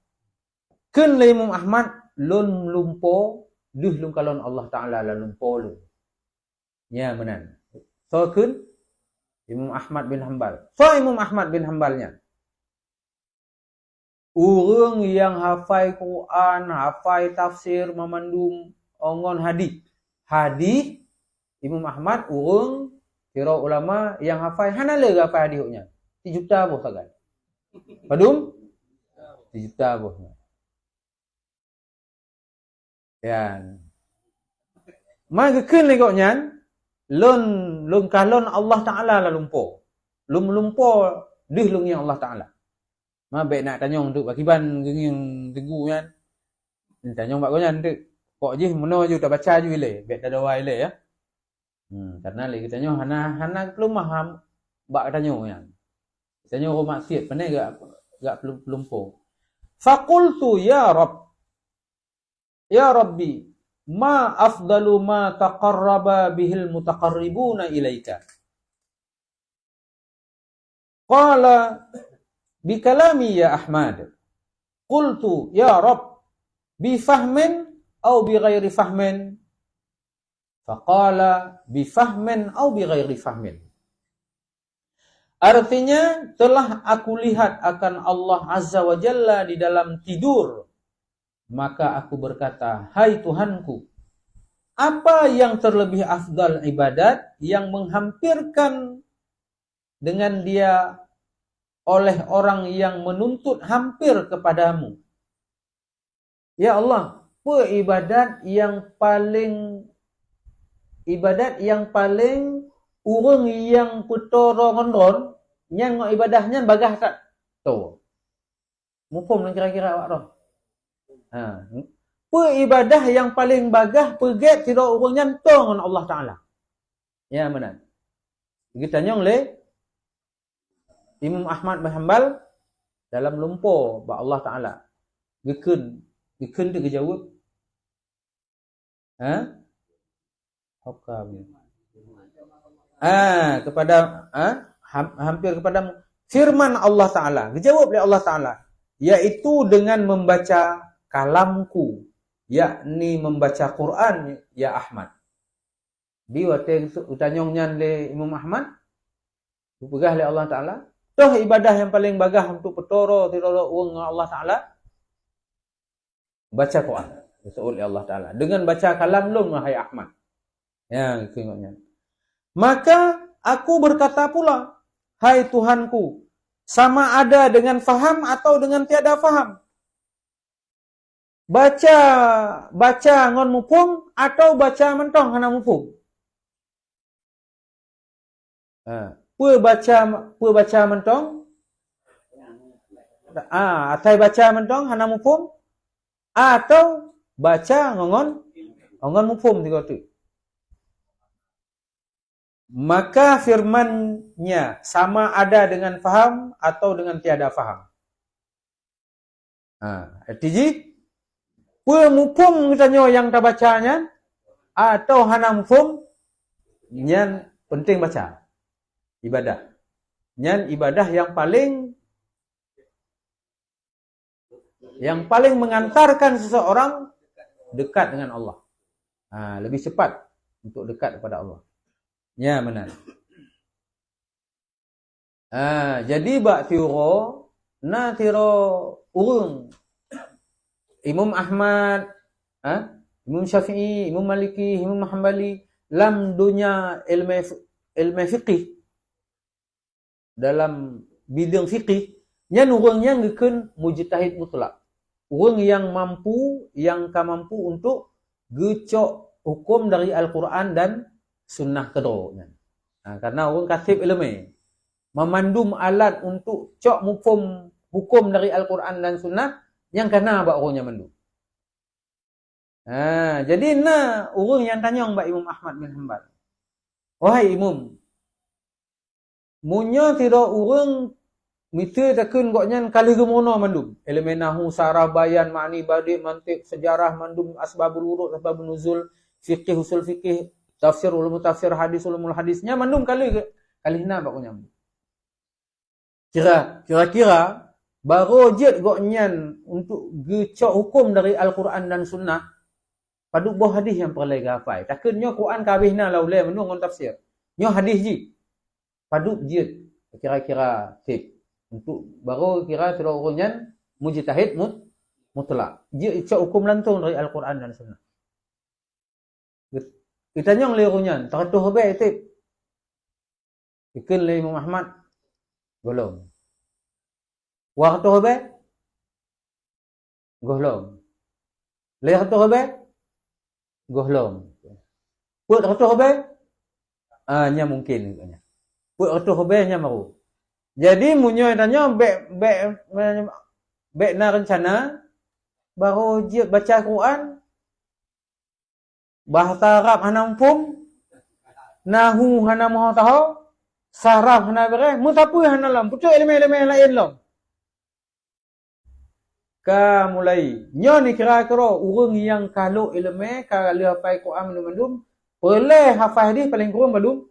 Kun le Imam Ahmad lun lumpo duh lum kalon Allah taala la lumpo lu. Ya benar. So kun Imam Ahmad bin Hanbal. So Imam Ahmad bin Hanbalnya Orang yang hafal Quran, hafal tafsir, memandung ongon hadis. Hadis Imam Ahmad orang kira ulama yang hafal hanala hafal hadisnya. 3 juta apa sagan. Padum 3 juta apa. Yan. Maka keun legok nyan lon kalon Allah Taala la lumpo. Lumpo dih lung yang Allah Taala. Ma baik nak tanyong tu bakiban geng tegu kan. Tanyong bak konyan tu. Kok je meno je tak baca je le, baik tak ada wai le ya. Karena le kita tanyong hana belum faham bak tanyong kan. Tanyong rumah maksiat pandai gak pelumpo. Faqultu ya Rabb. Ya Rabbi, ma afdalu ma taqarraba bihil mutaqarribuna ilaika. Qala bikalami ya Ahmad. Qultu ya Rabb bifahmin atau bighairi fahmin. Faqala bifahmin atau bighairi fahmin. Artinya telah aku lihat akan Allah Azza wa Jalla di dalam tidur. Maka aku berkata, hai Tuhanku, apa yang terlebih afdal ibadat yang menghampirkan dengan dia oleh orang yang menuntut hampir kepadamu. Ya Allah, apa ibadat yang paling orang yang putoro ngonron nyan ngok ibadahnya bagah tak tu. Mufum kira-kira awak roh. Apa ibadah yang paling bagah peget tidak orang nyantong dengan Allah Taala. Ya benar. Kita nyong le Imam Ahmad bin Hanbal dalam lumpur ba Allah Taala. Gekeun tu jawab. Hukam. Kepada hampir kepadamu firman Allah Taala. Dijawab oleh Allah Taala, yaitu dengan membaca kalamku, yakni membaca Quran ya Ahmad. Di waktu utanyong nyan le Imam Ahmad, pegah le Allah Taala. Toh ibadah yang paling bagah untuk petoro tiroro uang Allah Taala baca Quran. Disebut oleh Allah Taala dengan baca kalam lum wahai Ahmad. Ya, tengoknya. Maka aku berkata pula, hai Tuhanku, sama ada dengan faham atau dengan tiada faham. Baca ngon mufum atau baca mentong hana mufum. Pu baca mentong. Atai baca mentong hana mufum atau baca ngon mufum tiga tu. Maka firman-Nya sama ada dengan faham atau dengan tiada faham. Artinya pemufum katanya yang tak bacanya atau hana mufum yang penting baca ibadah. Yang ibadah yang paling mengantarkan seseorang dekat dengan Allah. Lebih cepat untuk dekat kepada Allah. Ya benar. Jadi bak tiro urung Imam Ahmad, Imam Syafi'i, Imam Maliki, Imam Hanbali dalam dunia ilmu fiqih, dalam bidang fiqih, nyan urang yang gekeun mujtahid mutlak. Urang yang mampu untuk gecok hukum dari Al-Quran dan sunnah kedua. Karena orang kasib ilmu memandum alat untuk cok mufum hukum dari Al-Quran dan sunnah yang kena bak orangnya mandu. Jadi orang yang tanya bak Imam Ahmad bin Hanbal. Wahai Imam, munyo tidak orang mita takun goknya kali gemono mandum. Elemen nahu, sarah, bayan, ma'ni, badik, mantik, sejarah, mandum, asbabul wurud, asbabul nuzul, fiqih, usul fiqih, tafsir, ulumul tafsir, hadis, ulumul hadisnya mandum kali hina baknya. Kira-kira baru jet goknyan untuk gecok hukum dari Al-Quran dan Sunnah paduk boh hadis yang perlai gafai. Takkan nyo Quran kabihna laulai menung ngon tafsir. Nyo hadis ji. Paduk jet kira-kira tip untuk baru kira tidak urunyan mujtahid mutlak. Dia icak hukum lantung dari Al-Quran dan Sunnah. Kita nyong lirunya, tertuh habis itu. Ikan le Imam Ahmad, golong. Waktu habis, golong. Leh tu habis, golong. Puak tu habis, nya mungkin katanya. Puak tu habis nya maru. Jadi munyo tanya be na rencana baru dia baca Quran bahasa Arab hana pum nahu hana mau tahu saraf hana bere mutapu hana lam putu ilmu-ilmu lain lam ka mulai nyo ni kira-kira urang yang kalau ilmu kalau hafal Quran mandum boleh hafal hadis paling kurang belum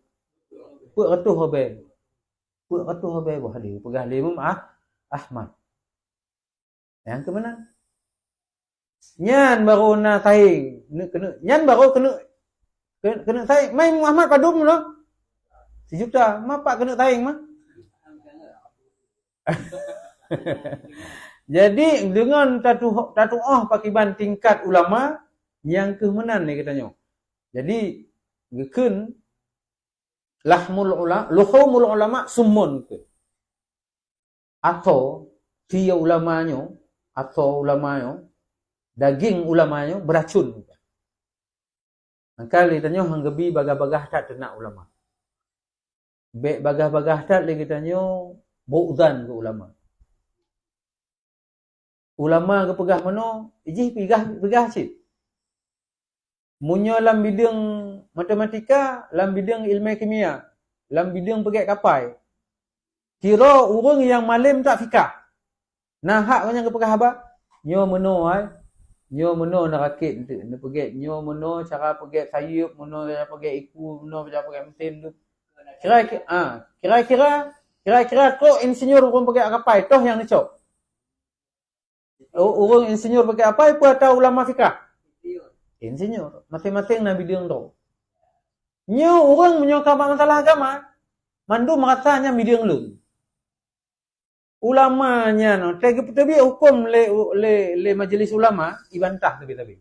puak ratuh habis puak ratuh habis buah hadis pegah Imam Ahmad yang ke mana nyan baru na taing kena nyan baru kena taing mai Muhammad padum lo sejuta mapak kena taing mah jadi dengan tatuah pakiban tingkat ulama yang kemenan ni katanya jadi gekeun luhumul ulama sumun ke atau dia ulamanya daging ulamanya beracun. Angkali tanya hanggebi bagah-bagah tak tenak ulama. Bek bagah-bagah tak lagi tanya bu'dan ke ulama. Ulama ke pegah mana? Ijih pegah cik. Munyo dalam bidang matematika, dalam bidang ilmu kimia, dalam bidang pegat kapai. Kira orang yang malim tak fikah. Nah hak kanya ke pegah apa? Nyo meno nyo meno nak rakit nak pegat nyo meno cara pegat sayup, meno cara pegat iku, meno cara pegat mesin tu. Kira-kira kok insinyur orang pegat kapai toh yang dicok. Orang insinyur pegat apa pun atau ulama fikah? Insinyur, masing-masing na bidang tu. Nyo orang menyokap masalah agama, mandu merasanya bidang lu. Ulamanya no, tapi hukum le majlis ulama ibantah tapi.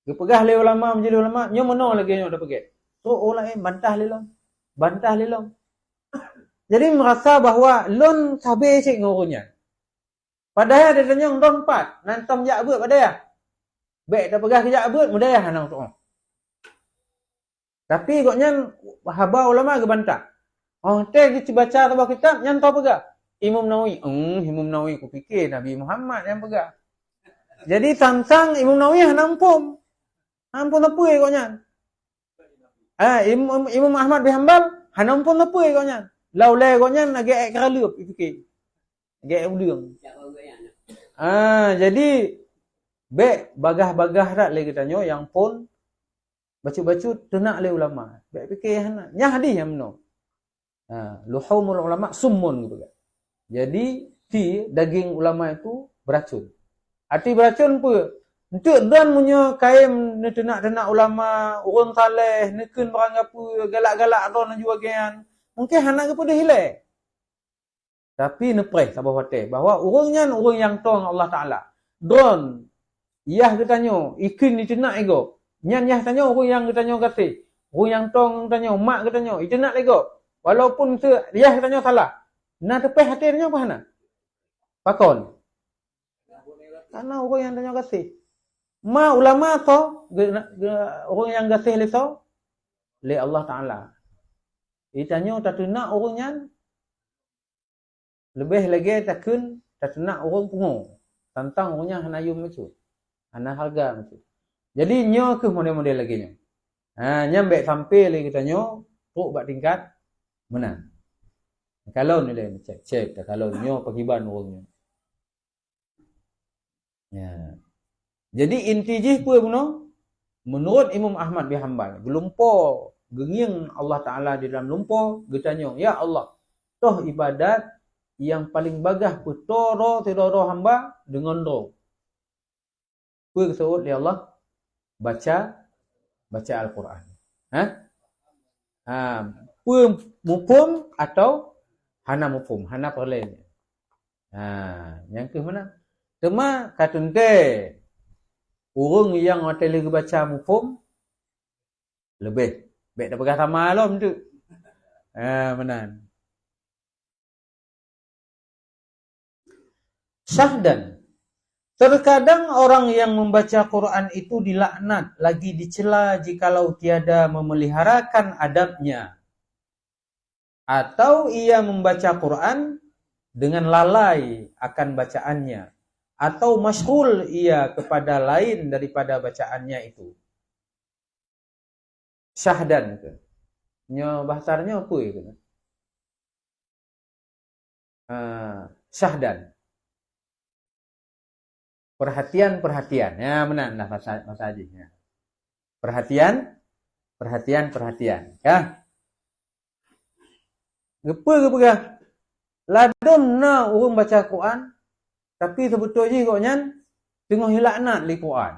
Gepegah le ulama majlis ulama, nyo meno lagi nyo dah pegat. So ulama bantah le long. Jadi merasa bahawa lon sabe cik ngorunya. Padahal dia tanya don 4, nantam jak beut padahal. Baik dah pegah kejak beut mudah hanang tu. Tapi koknya haba ulama ke bantah. Oh, teh kita baca tabah kitab yang tahu pegah. Imam Nawawi. Imam Nawawi aku fikir Nabi Muhammad yang pegah. Jadi tantang Imam Nawawi hanang pom. Ampun apa koknya. Imam Ahmad bin Hanbal hanang pom apa koknya. Laulai koknya agak keraleup fikir. Agak udeung. Jadi baik bagah-bagah dak le katanya yang pun bacu-bacu tenak le ulama. Baik fikir hana. Nya hadis yang meno. Luhumul ulama summun gitu kan. Jadi daging ulama itu beracun. Arti beracun apa? Untuk dan punya kaim ni tenak-tenak ulama, orang saleh, nekeun barang apa, galak-galak don juga gian. Mungkin hana ke pada hilai. Tapi nepres sabah hotel bahawa orangnya orang yang tong Allah Taala. Don yah katanya ikin ni tenak ego. Nyan yah tanya orang yang katanya kasih. Orang yang tong tanya mak katanya itenak lego. Walaupun yah katanya salah. Nah tepeh hatinya apa hana? Pakon. Karena orang yang tanya kasih. Ma ulama to orang yang kasih le to le Allah Taala. Itanya tak tenak orangnya lebih lagi takun tak tenak orang pungo. Tantang orangnya hana yum macam. Hana harga macam. Jadi nyo ke model-model lagi nyo. Nyambe sampai lagi kita nyo tok bak tingkat menang. Kalau ni le cek kalau nyo pakiban orangnya. Ya. Jadi inti jih pun menurut Imam Ahmad bin Hanbal, gelumpo genging Allah Taala di dalam lumpo, getanyo, ya Allah, toh ibadat yang paling bagah putoro tidoro hamba dengan do. Ku kesebut ya Allah baca Al-Quran. Mufhum atau hana mufhum, hana perlain. Yang ke mana? Tema katunte urang yang hotel lagi baca mufum lebih baik dah pegang sama alam tu. Menan. Syahdan. Terkadang orang yang membaca Quran itu dilaknat, lagi dicela jikalau tiada memeliharakan adabnya. Atau ia membaca Quran dengan lalai akan bacaannya. Atau masyghul ia kepada lain daripada bacaannya itu. Syahdan ke? Bahasanya apa ya? Syahdan. Perhatian. Ya, benar dah bahasa hajinya. Perhatian. Ya. Gepa ke pegah? Ladon na orang baca Quran, tapi sebetulnya koknya tengah hilaknat li Quran.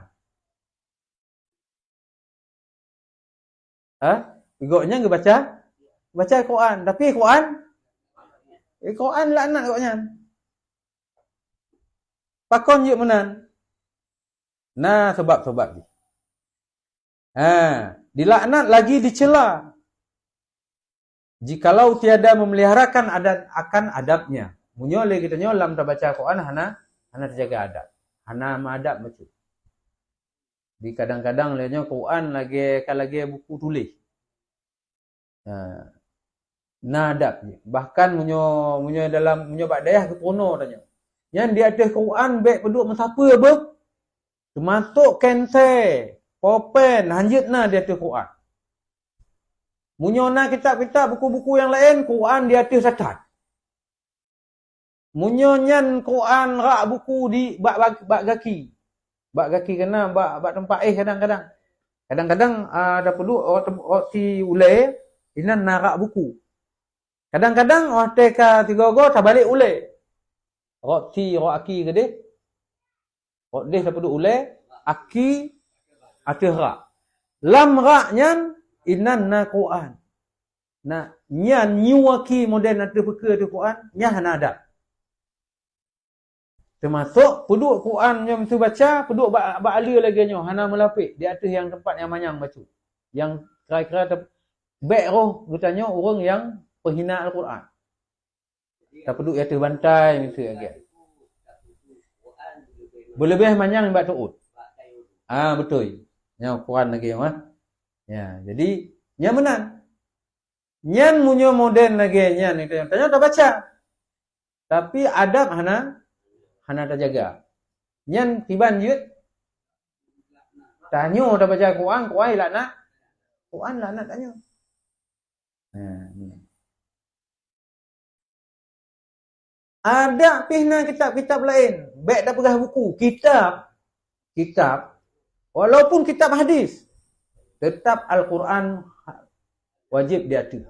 Igoknya ke baca Quran, tapi Quran laknat koknya. Pakon je menan. Nah, sebab ni. Dilaknat lagi dicela. Jikalau tiada memeliharakan akan adabnya. Munyo le kita nyolam ta baca Quran hana terjaga adab. Hana adab macam. Di kadang-kadang le Quran lagi buku tulis. Adab je. Bahkan munyo dalam bak dayah ke pono tanya. Yang di atas Quran baik penduk mesapa apa? Termasuk kente, popen, hanjitna di atas Quran. Munyona kitab-kitab buku-buku yang lain Quran di atas satat. Munyonyan Quran rak buku di bak gaki. Bak gaki kena bak tempat kadang-kadang. Kadang-kadang ada perlu ti ulai inan narak buku. Kadang-kadang teka 3 go tak balik ulai. Roti aki ke deh. Rok deh tak perlu ulai aki rak. Lam raknya inan na Quran. Nyan nyuaki modern ada peka tu Quran, nya hana ada. Termasuk penduk Quran yang mesti baca, penduk bak alir lagi nyo, hana melapik di atas yang tempat yang manyang baca. Yang kira-kira baik roh katanya orang yang penghina Al-Quran. Tak penduk atas bantai mesti lagi. Berlebih manyang bak tuut. Betul. Nya Quran lagi ya, jadi nya menang. Nyan munyo modern lagi nyan itu yang tanya tak baca. Tapi adab hana terjaga. Nyan tiban yut. Tanyo tak baca Quran laknat. Quran laknat tanyo. Ada pihna kitab-kitab lain. Baik dah pegah buku. Kitab. Walaupun kitab hadis. Tetap Al-Quran wajib diatur.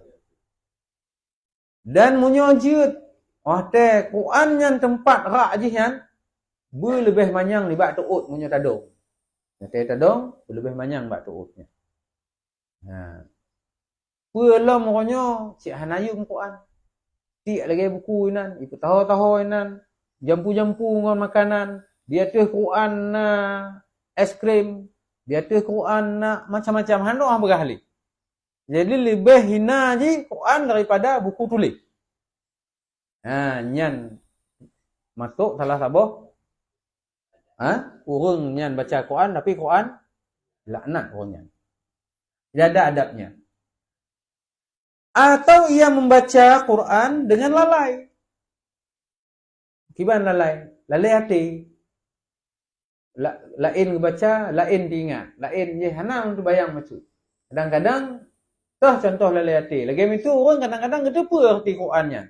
Dan munyojud. Quran yang tempat rak jihan. Berlebih manyang li bak tuut munyo tadong. Tadong, berlebih manyang bak tuutnya. Pelom ronyo, cik hanayum Quran. Cik lagi buku inan. Ikut tahu-tahu inan. Jampu-jampu ngon makanan. Dia tuh Quran na es krim. Dia tuh Quran na macam-macam. Hano berahli. Jadi lebih hina je Quran daripada buku tulis. Nyan masuk salah saboh. Urang nyan baca Quran tapi Quran laknat orang nyan. Tidak ada adabnya. Atau ia membaca Quran dengan lalai. Kiban lalai? Lalai hati. Lain baca, lain diingat. Lain je hana untuk bayang macam. Kadang-kadang contoh lalai hati. Lagi itu orang kadang-kadang getepa arti Qurannya.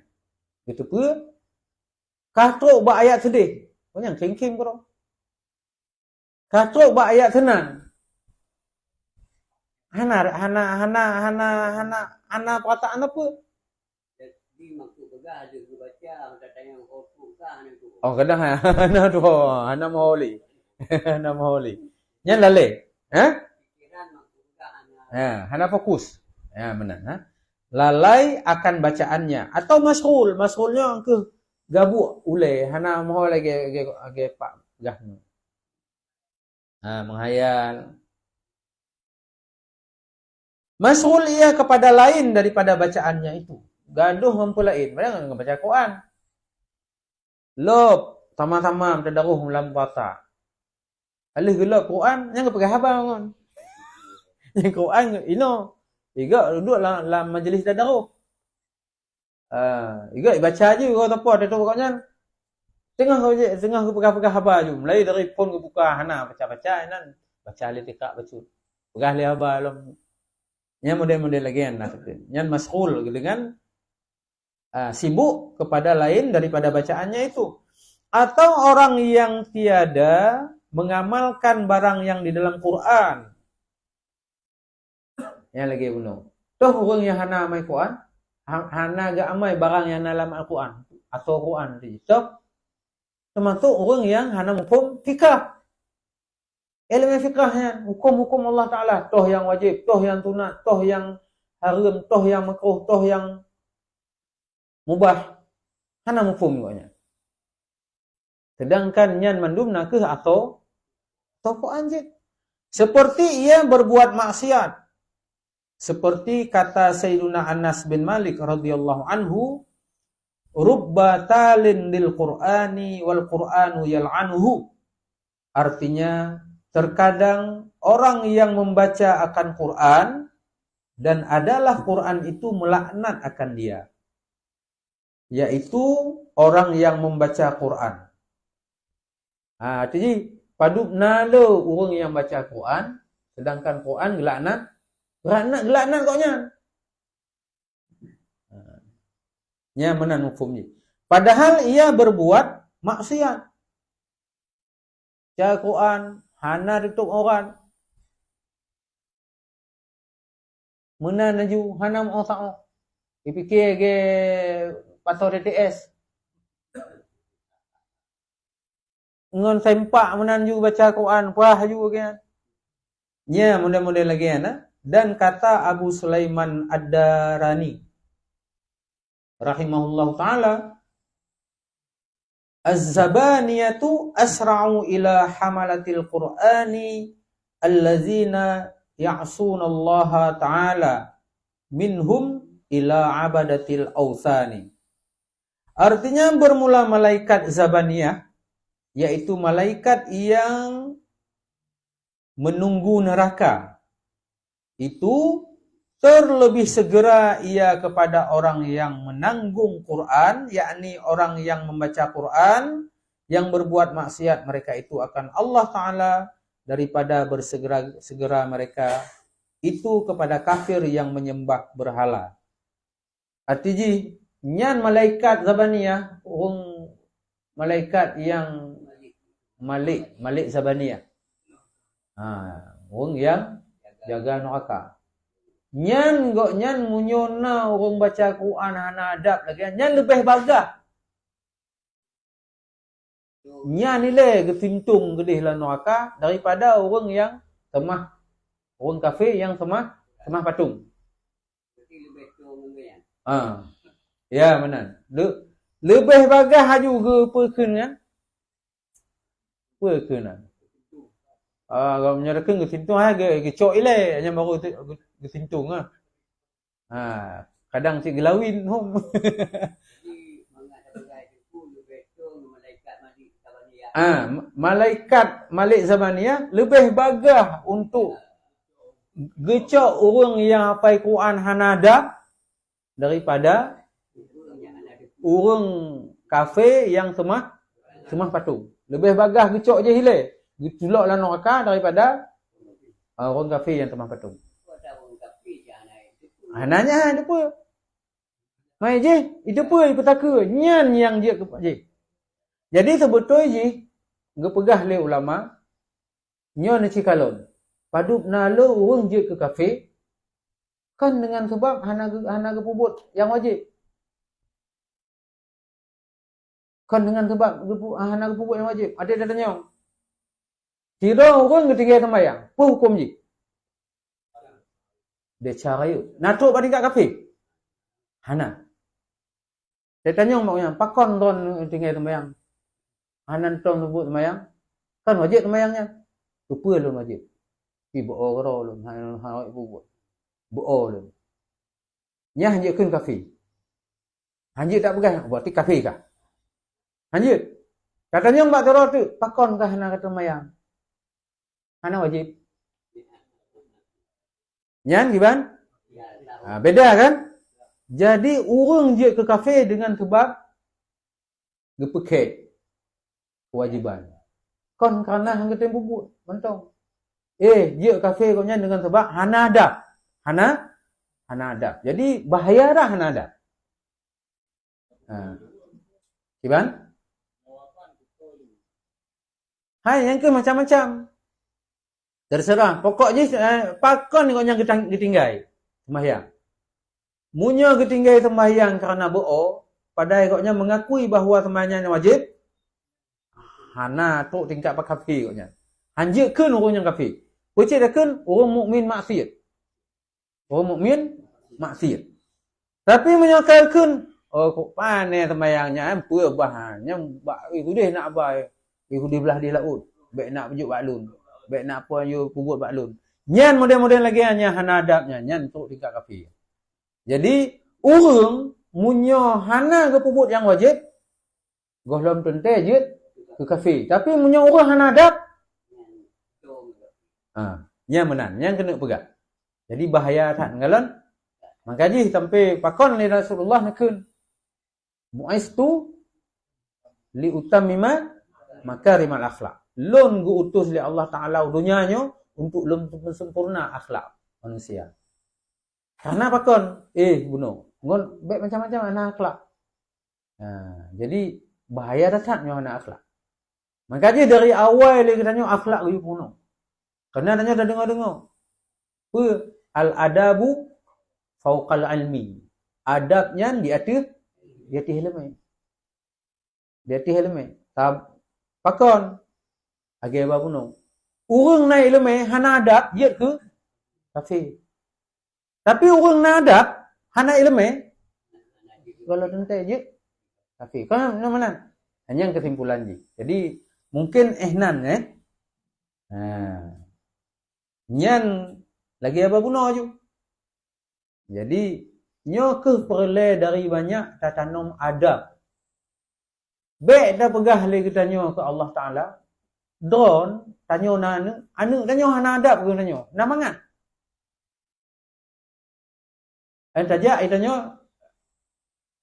Getepa. Katruk bak ayat sedih. Orang king-king korang. Katruk bak ayat senang. Hana perkataan apa? Jadi maksud pegah ada ke baca kata yang khusuk kah tu. Kadang hana tu hana maholi. Hana maholi. Nyan lalai. Pikiran maksud pegah hana fokus. Benar. Lalai akan bacaannya atau masyghul. Masyghulnya ke gabuk ulai hana moho lagi pak gah. Menghayal. Masghul ia kepada lain daripada bacaannya itu. Gaduh mempulain. Mereka enggak baca Quran. Lob sama-sama tadaruh dalam puasa. Alih gelap Quran yang pakai haba ngon. Yang Quran ino. Iga duduk dalam majlis tadaruh. Iga baca je kau tak apa ada tu pokoknya. Tengah kau pegang haba je. Mulai dari pun kau buka hana baca-baca nan. Baca ali tikak baca. Pegang li haba lam. Yang model-model lagi yang nasibin. Yang masghul dengan sibuk kepada lain daripada bacaannya itu. Atau orang yang tiada mengamalkan barang yang di dalam Quran. Yang lagi bunuh. Toh orang yang hana amai Quran, hana gak amai barang yang dalam Al-Quran atau Quran itu. Termasuk orang yang hana hukum fikah. Ilmu fikahnya, hukum-hukum Allah Ta'ala. Toh yang wajib, toh yang sunat, toh yang haram, toh yang makruh, toh yang mubah. Hana hukum juga. Sedangkan nyan mandum nakah atau Quran je. Seperti ia berbuat maksiat. Seperti kata Sayyiduna Anas bin Malik radhiyallahu anhu, rubba talin lil Qur'ani wal Qur'anu yal'anuhu. Artinya, terkadang orang yang membaca akan Quran dan adalah Quran itu melaknat akan dia. Yaitu orang yang membaca Quran. Jadi paduk nalo orang yang baca Quran, sedangkan Quran gelaknat koknya. Nya menan hukumnya. Padahal ia berbuat maksiat. Baca Quran, hana tutup orang. Menan aju hana mau tak. Dipikir ke pasal TTS. Ngon sempak menan ju baca Quran, puah ju kan. Nya model-model lagi ana. Dan kata Abu Sulaiman Ad-Darani rahimahullahu taala, az-zabaniyatu asra'u ila hamalatil Qur'ani allazina ya'suna Allah ta'ala minhum ila abadatil awthani. Artinya bermula malaikat zabaniyah, yaitu malaikat yang menunggu neraka. Itu terlebih segera ia kepada orang yang menanggung Quran, yakni orang yang membaca Quran, yang berbuat maksiat mereka itu akan Allah Ta'ala daripada bersegera mereka itu kepada kafir yang menyembah berhala. Artinya, nyan malaikat zabaniyah, orang malaikat yang Malik zabaniyah. Orang yang jaga neraka. Nyan munyona orang baca Quran hana adab lagi. Nyan lebih bagah. Nyan nilai ketintung gedih lah neraka daripada orang yang temah, orang kafir yang temah patung. Ya benar. Lebih bagah juga perken kan? Perken. Kalau menyerahkan ke sintung ke cok ilai hanya baru ke sintung kadang si gelawin hom. Malaikat Malik Zabaniyah lebih bagah untuk gecok orang yang hafal Quran hanada daripada orang kafir yang temah patung. Lebih bagah gecok je hilai. Ditulaklah neraka daripada orang kafir yang temah patung. Nanya ada apa? Mai je, itu apa petaka? Nyan yang dia je. Jadi sebetulnya je, ngepegah le ulama, nyon cikalon. Paduk nalo orang je ke kafir kan dengan sebab hana kepubut yang wajib. Kan dengan sebab hana kepubut yang wajib. Ada datanya. Kira orang ketiga sembahyang. Apa hukum je? Dia cara yuk. Natuk pada tingkat kafir? Hana. Dia tanya maknya, pakon tuan tinggal sembahyang. Hanan tong sebut sembahyang. Kan wajib sembahyangnya. Lupa lu wajib. Pi bo ro lu, ha buat. Bo lu. Nya hanjit kun kafir. Hanjit tak pegang, berarti kafir kah? Hanjit. Katanya mbak tero tu, pakon kah hana kata sembahyang. Hana wajib. Nyan giban? Beda kan? Jadi orang je ke kafe dengan sebab gepekek kewajiban. Kon kerana hang kata bubut, mentong. Je kafe kau nyan dengan sebab hana adab. Hana adab. Jadi bahaya dah hana adab. Giban? Hai yang ke macam-macam. Terserah. Pokok je pakon kau yang ketinggai sembahyang. Munya ketinggai sembahyang kerana berdoa, padahal koknya mengakui bahawa sembahyang wajib. Hana tu tingkat pak kafir koknya. Hanjit keun orang yang kafir. Pucit dah keun orang mukmin maksiat. Orang mukmin maksiat. Tapi menyakal keun kok pandai sembahyangnya apa bahannya bak hudih nak abai. Hudih belah di laut. Baik nak pujuk baklun. Baik nak apa you pugut baklun. Nyan model-model lagi hanya hana adabnya, nyan tu tingkat kafir. Jadi orang munyo hana ke pubut yang wajib, gohlom tente je ke kafir. Tapi munyo orang hana adab, nya menan, yang kena pegang. Jadi bahaya tak ngalon. Maka ji sampai pakon li Rasulullah nakun. Mu'aistu li utammima makarimal akhlak. Lon gu utus li Allah Taala dunianya untuk sempurna akhlak manusia. Karena pakon, bunuh. Ngon baik macam-macam anak akhlak. Jadi bahaya dasarnya anak akhlak. Makanya dari awal dia tanya akhlak you puno. Karena tanya dah dengar-dengar. Al-adabu fauqal ilmi. Adabnya di atas helmet. Di atas helmet. Pakon. Agi apa puno. Urang naik helmet hana adab dia ke kafir. Tapi orang nak adab, hana ilmu, kalau tentu je, kafir. Kan mana? Hanya kesimpulan je. Jadi mungkin ehnan nyan lagi apa guna je. Jadi nyo ke perle dari banyak tatanum adab. Baik dah pegah le kita nyo ke Allah Taala. Don tanyo na anu tanyo hana adab ke tanyo. Na mangat. Saja itanya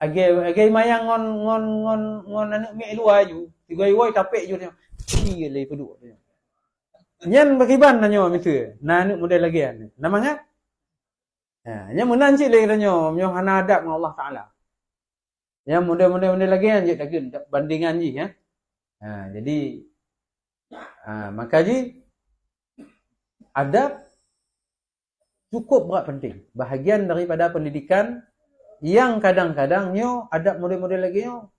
agi mayang ngon anak mi luar ju. Tiga iwai tapik ju tanya. Ci le pedu. Nyan bakiban tanya mitu. Na anu model lagi an. Namanya? Nya menan ci le tanya nyo hana adab dengan Allah Taala. Yang model-model lagi an je tagun bandingan ji ya. Jadi maka ji adab cukup berat penting. Bahagian daripada pendidikan yang kadang-kadang nyo adab model-model lagi nyo.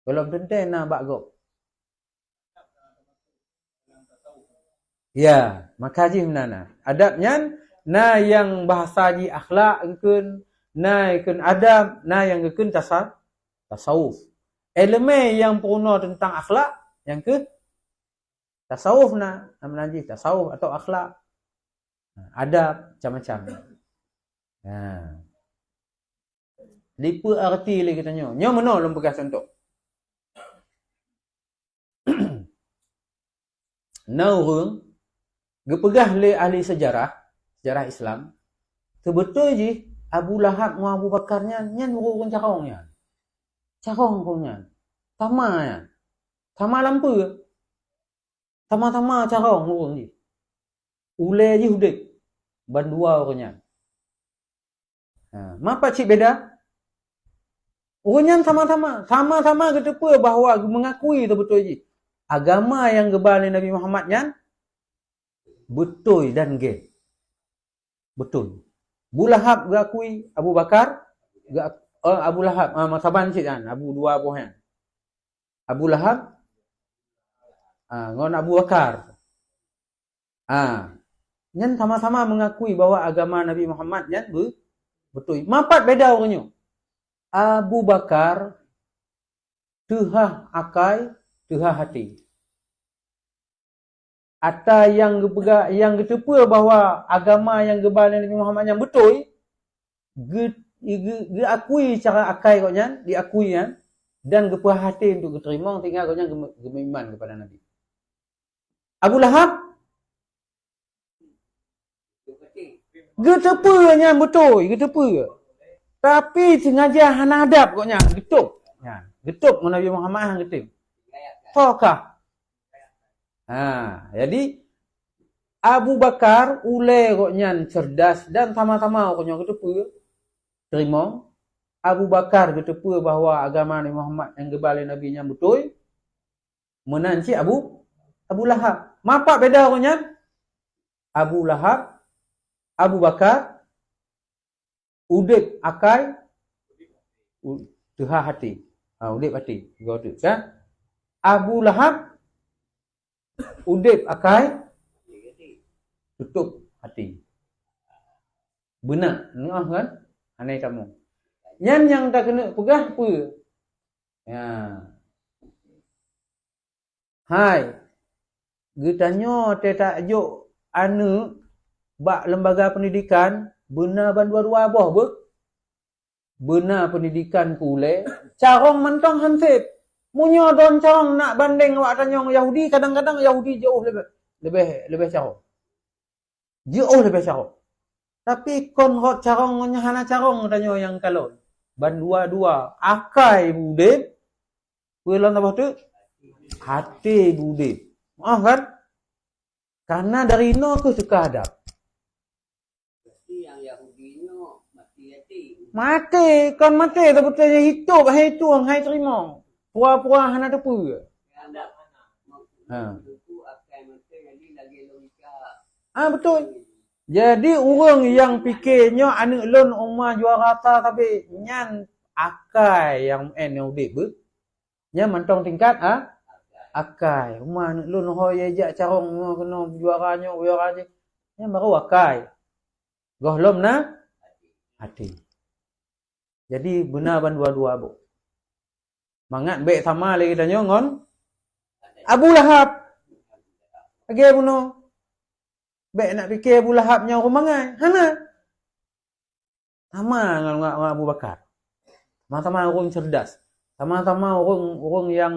Kalau tentu nak bagok. Ya, maka ji menana. Adabnya na yang bahasa ji akhlak engkeun, na engkeun adab, na yang engkeun tasawuf. Elemen yang purna tentang akhlak yang ke tasawuf na, nama ji tasawuf atau akhlak. Adab macam-macam. Lipa arti lagi tanya. Nyo mana lom pegas contoh. Naurung gepegah le ahli sejarah Islam. Sebetul je Abu Lahab dengan Abu Bakarnya nyan urung carongnya. Carong punya. Sama ya. Sama lampu. Sama-sama carong urung je. Ule je hudik. Bandua orangnya. Mapa cik beda? Orangnya sama-sama ketepa bahawa mengakui betul je. Agama yang gebal Nabi Muhammad nyan betul dan ge. Betul. Abu Lahab gakui, Abu Bakar Abu Lahab masaban cik kan, Abu dua buah. Abu Lahab ngon Abu Bakar. Nyan sama-sama mengakui bahawa agama Nabi Muhammad nyan betul. Mapat beda orangnya. Abu Bakar tehah akai, tehah hati. Ata yang getepa bahawa agama yang gebal Nabi Muhammad yang betul, diakui cara akai koknya, diakui kan, dan gepuah hati untuk diterima, tinggal koknya gemiman kepada Nabi. Abu Lahab getepanya betul, getepa. Tapi sengaja hana hadap koknya, getup. Ya, getup Nabi Muhammad hang getim. Tokah. Jadi Abu Bakar ule koknya cerdas dan sama-sama koknya getepa. Terima. Abu Bakar getepa bahawa agama Nabi Muhammad yang gebal Nabi nya betul. Menanci Abu Lahab. Mapa beda koknya? Abu Lahab, Abu Bakar udip akai, tehah hati. Udip hati. Godip kan? Abu Lahab udip akai, tutup hati. Benar, ngah kan? Aneh kamu. Yang tak kena pegah apa? Ya. Hai. Getanya tak juk anu bak lembaga pendidikan benar bandua-dua abah ber. Benar pendidikan kule, carong mentong hansip. Munyo don carong nak banding awak tanyong Yahudi, kadang-kadang Yahudi jauh lebih carong. Jauh lebih carong. Tapi kon hot carong nyahana carong tanyo yang kalon. Bandua-dua akai budip. Pulang apa tu? Hati budip. Maaf kan? Karena dari no ke suka adab. Yang Yahudinya mati. Mati, kan mati tapi betulnya hidup, hai tuang, hai terima. Pura-pura hana depu. Betul. Jadi orang yang fikirnya anak lon umah juara rata tapi nyan akai yang udip ber. Nya mantong tingkat akai. Umah anak lon hoye jak carong kena juaranya. Nya baru akai. Gohlom na hati. Jadi benar ban dua-dua bu. Mangat baik sama lagi tanya ngon. Abu Lahab. Lagi bunuh. Baik nak fikir Abu Lahabnya orang mangai. Hana. Sama dengan Abu Bakar. Sama-sama orang cerdas. Sama-sama orang yang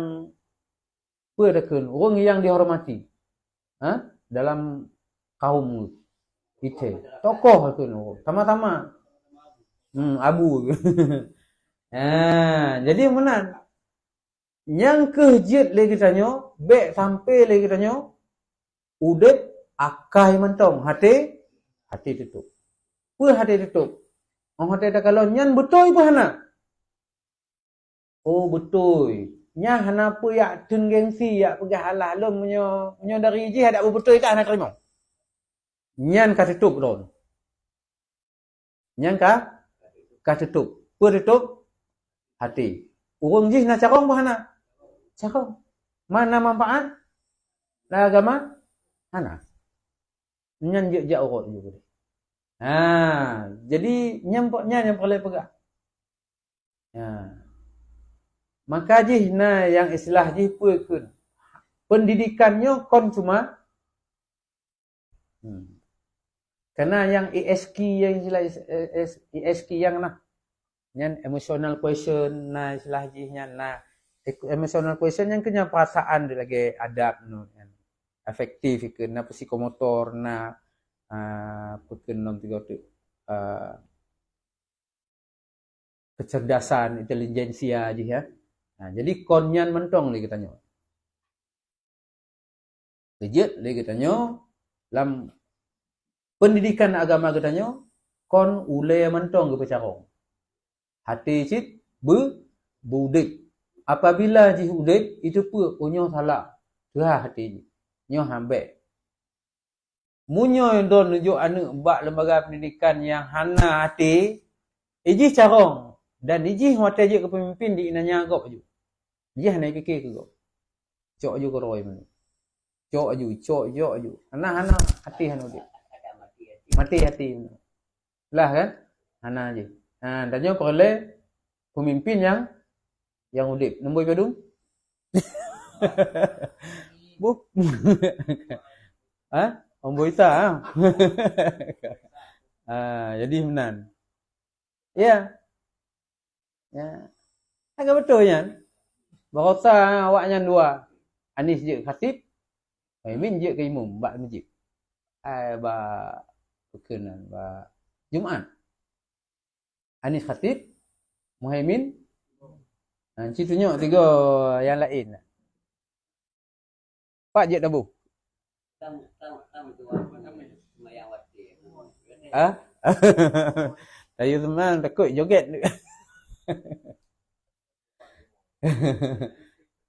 berdekun. Orang yang dihormati. Dalam kaum kita. Tokoh tu. Sama-sama. Abu. Jadi benar. Yang kejut lagi tanya. Baik sampai lagi tanya. Udip. Akai mentong, hati tutup. Hati tutup. Hati dah kalau nyan betul apa hana? Oh betul. Nya hana apa ya tun gengsi ya pegah halah lom menyo dari ji ada betul tak hana terima. Nyan ka tutup don. Nyan ka tutup. Tutup hati. Urang ji na carong apa hana? Carong. Mana manfaat? Lah agama? Hana. Nyan jak orang juga. Jadi nyampaknya yang boleh pegang. Maka jih yang istilah jih puekeun. Pendidikannya kon cuma karena yang ESQ yang istilah ESQ yang yang emotional question istilah jihnya emotional question yang kena perasaan dia lagi adab efektif kena psikomotor kena tiga tu kecerdasan intelijensia aja ya. Jadi konyan mentong lagi tanya. Legit lagi tanya dalam pendidikan agama katanya kon ule mentong ke pecarong. Hati cit budip. Apabila ji udip itu pun unyo salah. Tuah hati nyo hambek. Munyo yang don nunjuk anak bak lembaga pendidikan yang hana hati, iji carong dan iji mata je ke pemimpin di inanya gop ju. Iji hana fikir ke gop. Cok ju ke roi men. Cok ju. Hana hati hana udip. Mati hati. Lah kan? Hana je. Dan nyo perle pemimpin yang udip. Nombor padung? Bu. Ha? Nombor ita. Jadi menan. Ya. Ya. Agak betul kan? Berota awaknya dua. Anis je khatib. Muhaimin je ke imam bak masjid. Ba berkenan ba Jumaat. Anis khatib, Muhaimin. Ci tunjuk 3 yang lain. Pak je tabu. Tamu tu semayang wati. Saya teman takut joget.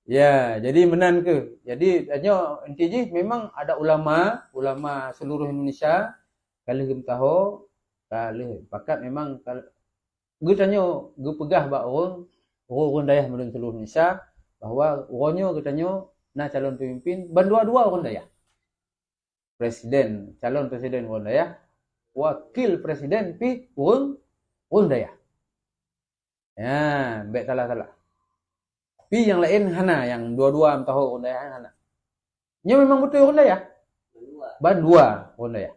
Ya, jadi menan ke? Jadi hanya inti memang ada ulama seluruh Indonesia kalau kita tahu kalau pakat memang kalau gue tanya gue pegah bak orang dayah melun seluruh Indonesia bahwa orangnya katanya nak calon pemimpin dua-dua orang dayah. Calon presiden orang dayah, wakil presiden pi orang dayah. Ya, baik salah. Tapi yang lain hana, yang dua-dua tahu orang dayah hana. Nya memang betul orang dayah. Dua orang dayah.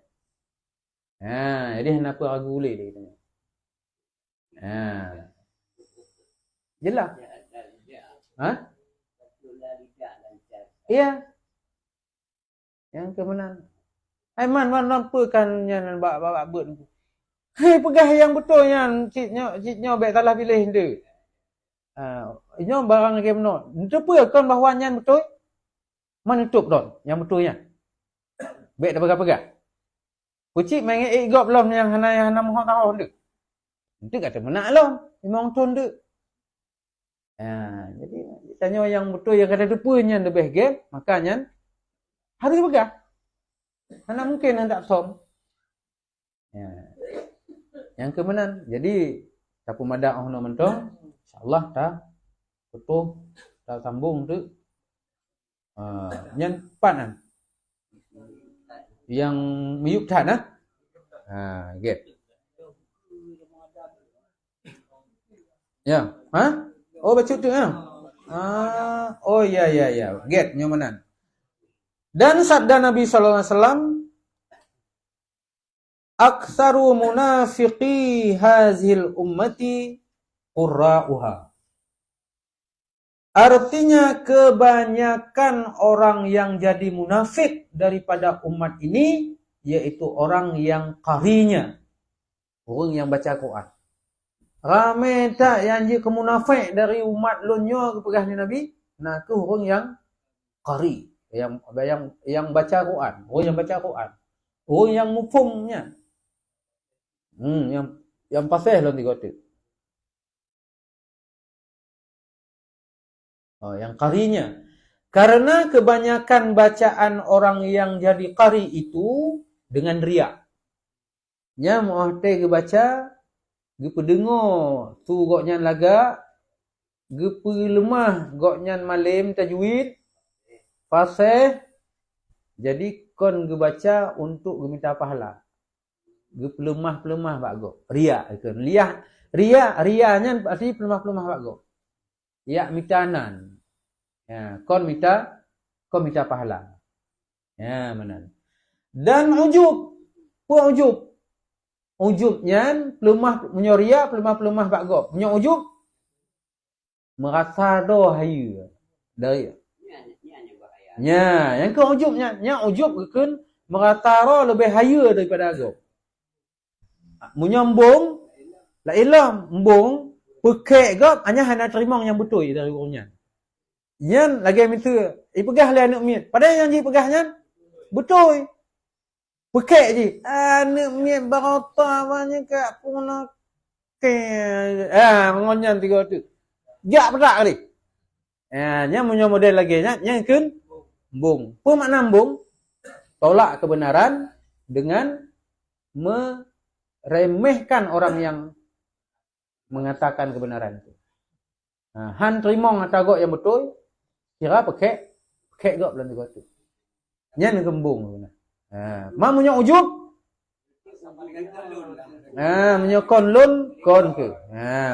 Jadi hana apa ragu boleh dia katanya. Jelas. Iya. Yang kemenang. Man nampakan yang bak ber. Pegah yang betul yang citnya baik salah pilih dia. Ini barang lagi benar. Apa kan bahawa yang betul? Mana tutup don? Yang betulnya. Baik dah pegang-pegang. Kucik main igop belum yang hana mohon tahu dia. Itu kata menak lah. Memang ton dia. Jadi tanya yang betul yang kata dupanya lebih game, makanya harus pegang. Mana mungkin hendak som. Yang kemenan. Jadi siapa madak ono mentong, insyaallah dah betul dah sambung tu. Yang panan. Yang miyuk tan get. Ya, Oh baca tu Oh ya. Get nyomanan. Dan sabda Nabi sallallahu alaihi wasallam, aktsaru munafiqi hazil ummati qurra'uha. Artinya kebanyakan orang yang jadi munafik daripada umat ini yaitu orang yang qarinya, orang yang baca Quran. Ramai tak yang je kemunafik dari umat lunyo kepegah ni Nabi? Nah, ke orang yang qari, yang baca Quran, orang yang baca Quran. Orang yang mufumnya. Yang fasih lah tiga tu. Yang qarinya. Karena kebanyakan bacaan orang yang jadi qari itu dengan riak. Nya mau te baca ge pendengar tu goknya laga ge lemah goknya malim tajwid fasih jadi kon ge baca untuk ge minta pahala ge pelemah bak go riak ke riaknya arti pelemah bak go ya mitanan kon minta pahala mana dan ujubnya pelemah menyoria pelemah bak go punya ujub merasa do hayu dari yang ke ujubnya ujub kan merata ro lebih hayu daripada go menyambung la ilam embung pekek gop hanya hendak terima yang betul dari orangnya yang lagi minta pegah le anak miet padahal yang ji pegahnya betul pekek je anak miet barata banyak kat puna ke mengonyan tiga tu jak pedak kali nya punya model lagi nya kan embung apa makna embung tolak kebenaran dengan meremehkan orang yang mengatakan kebenaran itu. Han terima ngata gok yang betul, kira pekek gok belum gok tu. Nya nak kembung. Ma punya ujub. Punya kon lun kon ke.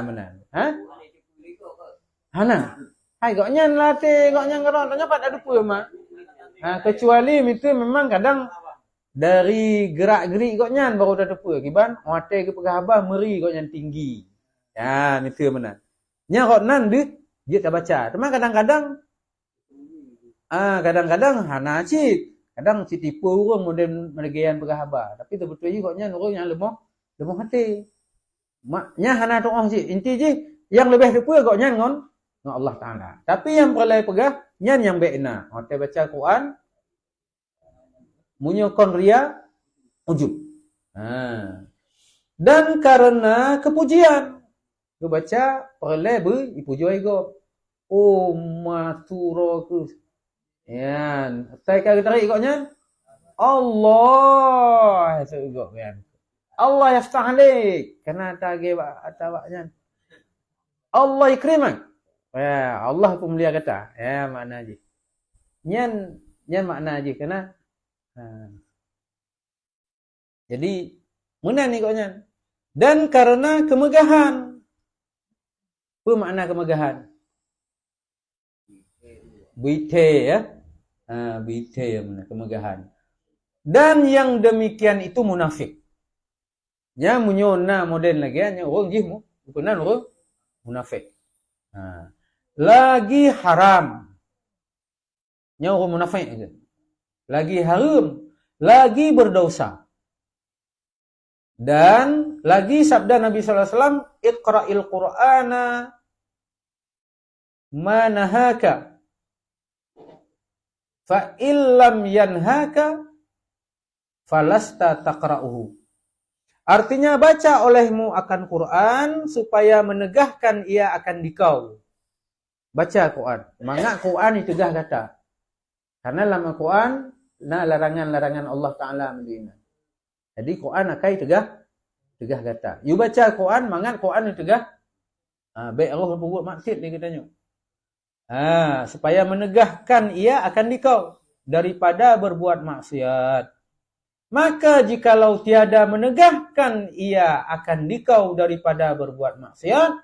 Benar. Hana. Hai gok nyan latih, gok nyan ngeron, tanya pada ada pun mah. Kecuali itu memang kadang dari gerak-gerik gok nyan baru ada apa. Kiban, mate ke pegahaba meri gok nyan tinggi. Ya, itu mana. Nya gok nan dia tak baca. Cuma kadang-kadang kadang-kadang hana cik. Kadang cik tipu orang model menegayan pegahaba. Tapi betul je gok nyan orang yang lemah hati. Maknya hana doa cik. Inti je yang lebih depu gok nyan ngon Allah Taala. Tapi yang perlu pegah nyan yang beina. Mate baca Quran munyokon ria ujub. Dan karena kepujian, gue baca perlu dipuji go. Oh maturo ku. Ya, saya kata tarik ikutnya Allah segok kan. Allah yaftah alik. Kena tagih atawaknya. Allah ikrimak. Ya, Allah pun mulia kata. Ya, makna je. Nyan makna je kena. Jadi mana ni koknya? Dan karena kemegahan. Apa makna kemegahan? Bite ya. Bite mana kemegahan. Dan yang demikian itu munafik. Nya munyona model lagi nya orang jih mu. Bukan orang munafik. Lagi haram. Nya orang munafik aja. Lagi haram, lagi berdosa. Dan lagi sabda Nabi sallallahu alaihi wasallam, "Iqra'il Qur'ana ma nahaka fa illam yanhaka falasta taqra'uhu." Artinya baca olehmu akan Quran supaya menegahkan ia akan dikau. Baca Quran. Mangak Quran ditegah kata. Karena dalam Quran larangan-larangan Allah Taala mendina. Jadi Quran akai tegah kata. You baca Quran, mangat Quran tegah. Baik Allah berbuat maksiat dia katanya. Supaya menegahkan ia akan dikau daripada berbuat maksiat. Maka jikalau tiada menegahkan ia akan dikau daripada berbuat maksiat,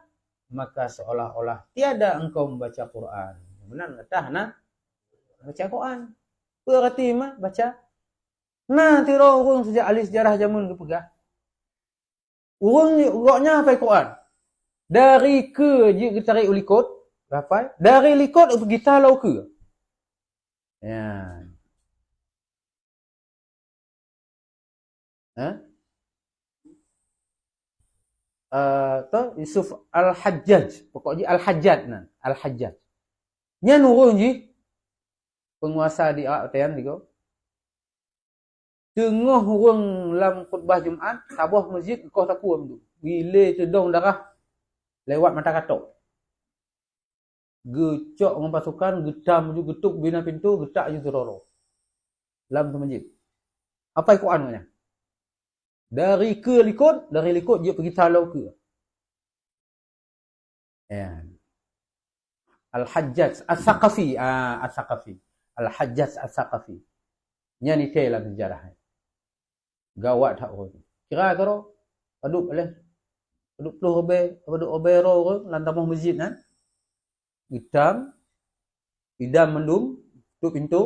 maka seolah-olah tiada engkau membaca Quran. Benar kata baca Quran. Berarti mah baca. Nah, tiro orang sejak ahli sejarah zaman ke pegah. Orang ni urutnya hafal Quran. Dari ke je tarik ulikot, hafal. Dari likot pergi talau ke. Ya. Yusuf Al-Hajjaj. Pokoknya Al-Hajjaj nah, Al-Hajjaj. Nya nurun je penguasa di Arab juga. Tengah orang dalam khutbah Jumaat, tabah masjid kau takuam tu. Bila tedong darah lewat mata katok. Gecok dengan pasukan, getam je getuk bina pintu, getak je teroro. Dalam tu masjid. Apa Quran maknanya? Dari ke likut, dari likut dia pergi talau ke. Ya. Al-Hajjaj As-Saqafi, As-Saqafi. Al-Hajjaj As-Saqafi. Nya ni teh dalam sejarah. Gawat tak orang. Kira karo paduk boleh. Paduk puluh obe, paduk obero orang lantamah masjid kan. Hitam, idam mendum, tutup pintu,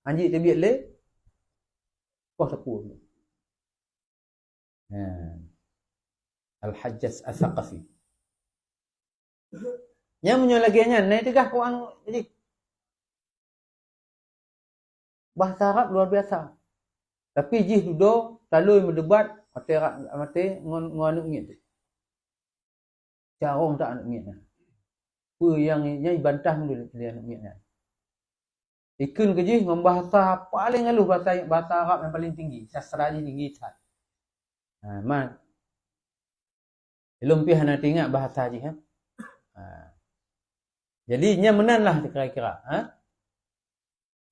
anjing terbiak le. Kau tapu. Al-Hajjaj As-Saqafi. Yang menyolaginya, naik tegah Quran jadi. Bahasa Arab luar biasa. Tapi jih duduk, talui mendebat, mati ngon anak ngit. Carong tak anak ngit. Apa yang bantah dulu dia anak ngit. Ikun ke jih ngon bahasa paling halus bahasa Arab yang paling tinggi, sastra tinggi cat. Man. Belum pihak nak ingat bahasa jih Jadi nya menanlah kira-kira,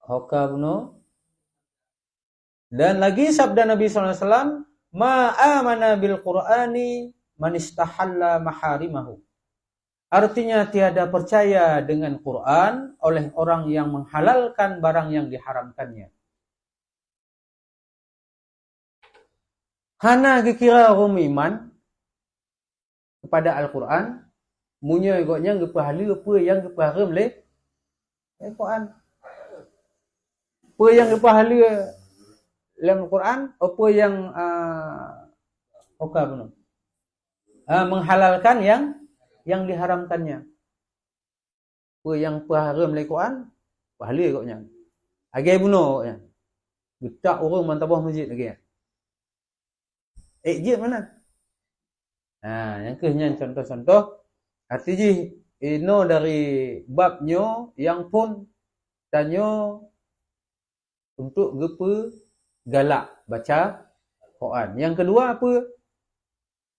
Hokabno. Dan lagi sabda Nabi SAW, ma amana bil Qur'ani man istahalla maharimahu. Artinya tiada percaya dengan Quran oleh orang yang menghalalkan barang yang diharamkannya. Hana kira orang iman kepada Al-Quran, Munyo igoknya ke pahala apa yang ke pahala le Quran. Apa yang ke pahala dalam Quran, apa yang menghalalkan yang diharamkannya. Apa yang haram dalam Quran, pahala igoknya. Agai bunuh ya. Getak orang mantabah masjid lagi. Je mana? Yang kehnya contoh-contoh artinya ino dari babnya yang pun tanyo untuk gepe galak baca Quran. Yang kedua apa?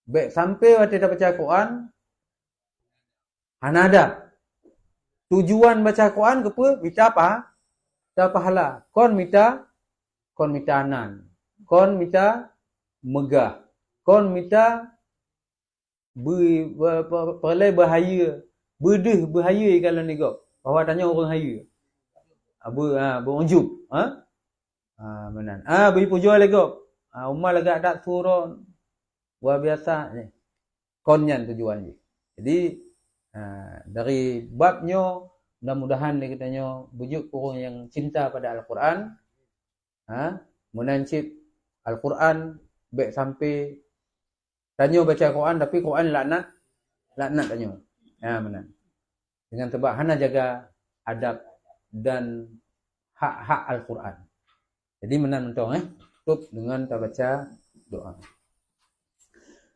Baik sampai waktu dah baca Quran hanada. Tujuan baca Quran kepa minta apa? Minta pahala. Kon minta anan. Kon minta megah. Kon minta perlai bahaya. Bedeh bahaya kalau ni kau. Bahawa tanya orang haya. Berunjuk. Menan. Beri pujuan lagi kau. Umar lagi ada turun. Luar biasa ni. Konyan tujuan ni. Jadi dari babnya mudah-mudahan dia katanya bujuk orang yang cinta pada Al-Quran. Menancip Al-Quran baik sampai tanya baca Quran tapi Quran laknat tanya. Benar. Dengan sebab hana jaga adab dan hak-hak Al-Quran. Jadi menan mentong tutup dengan baca doa.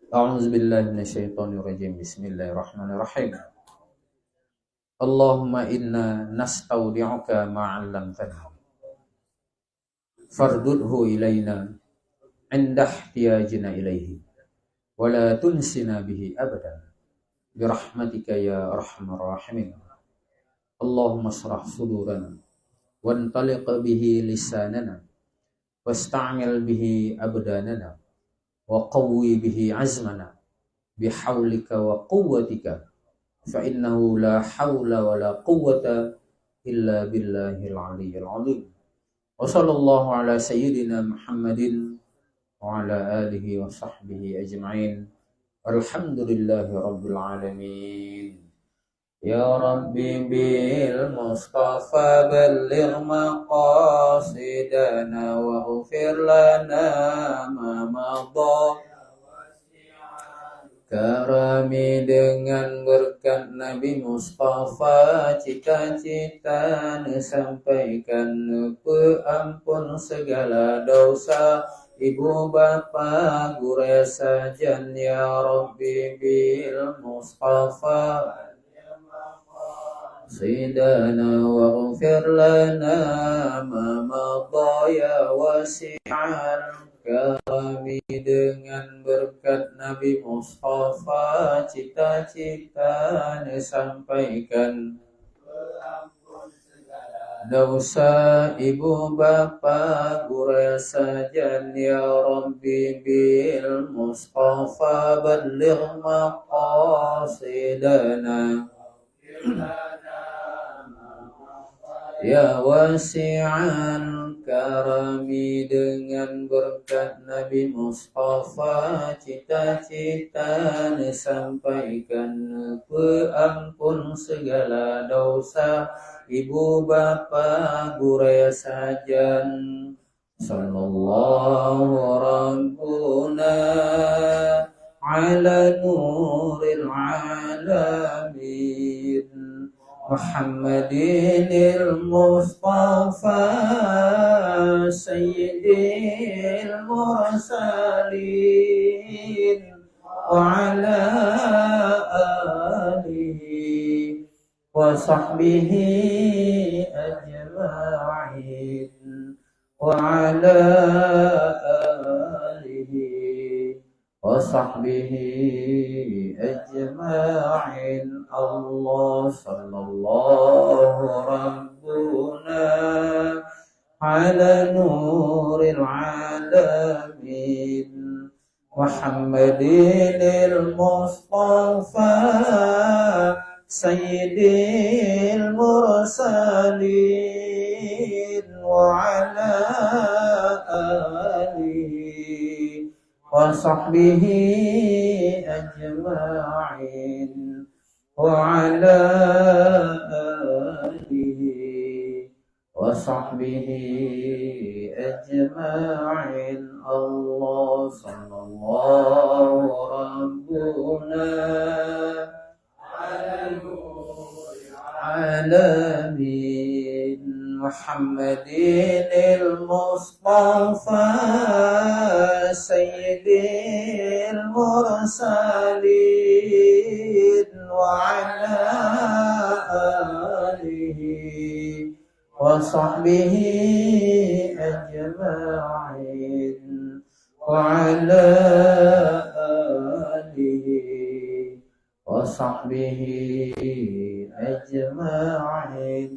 A'udzubillahi minasyaitonirrajim. Bismillahirrahmanirrahim. Allahumma inna nastaudi'uka ma 'allamtana. Fardudhu ilaina 'inda ihtiyajina ilaihi. Wa la tunsina bihi abadan. Birahmatika ya arhamar rahimin. Allahumma shrah sudurana wantaliq bihi lisanana wasta'mil bihi abdanana wa qawwi bihi azmana bihaulika wa quwwatika fa innahu la hawla wa la quwwata illa billahil aliyyil azim. Wa sallallahu ala sayyidina Muhammadin wa ala alihi wa sahbihi ajma'in. Alhamdulillahi rabbil alamin. Ya Rabbi bil Mustafa balligh maqasidana wa ghfir lana ma madha. Karami dengan berkat Nabi Mustafa cita-cita sampaikan peampun segala dosa ibu bapa guru sajan ya Rabbi bil Mustafa sidana waghfir lana ma madha ya wasi'al kami dengan berkat Nabi Mustafa cita-cita sampaikan dosa ibu bapa guru sajan ya Rabbi bil Mustafa balligh maqasidana ya wasi'an karami dengan berkat Nabi Mustafa cita-cita sampaikan peampun segala dosa ibu bapa guru sajan sallallahu rabbuna ala nuril alamin Muhammadinil Mustafa Sayyidil Mursalin wa ala alihi wa sahbihi ajma'in wa ala alihi wa sahbihi ajma'in. Allah sallallahu rabbuna ala nuril alamin Muhammadinil Mustafa Sayyidil Mursalin wa ala alihi wa sahbihi ajma'in وعلى آله وصحبه أجمعين. الله صلى الله ربنا العالمين محمد المصطفى سيد المرسلين وعلى آله وصحبه أجمعين وعلى آله وصحبه أجمعين.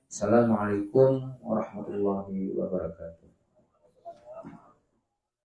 Assalamualaikum warahmatullahi wabarakatuh.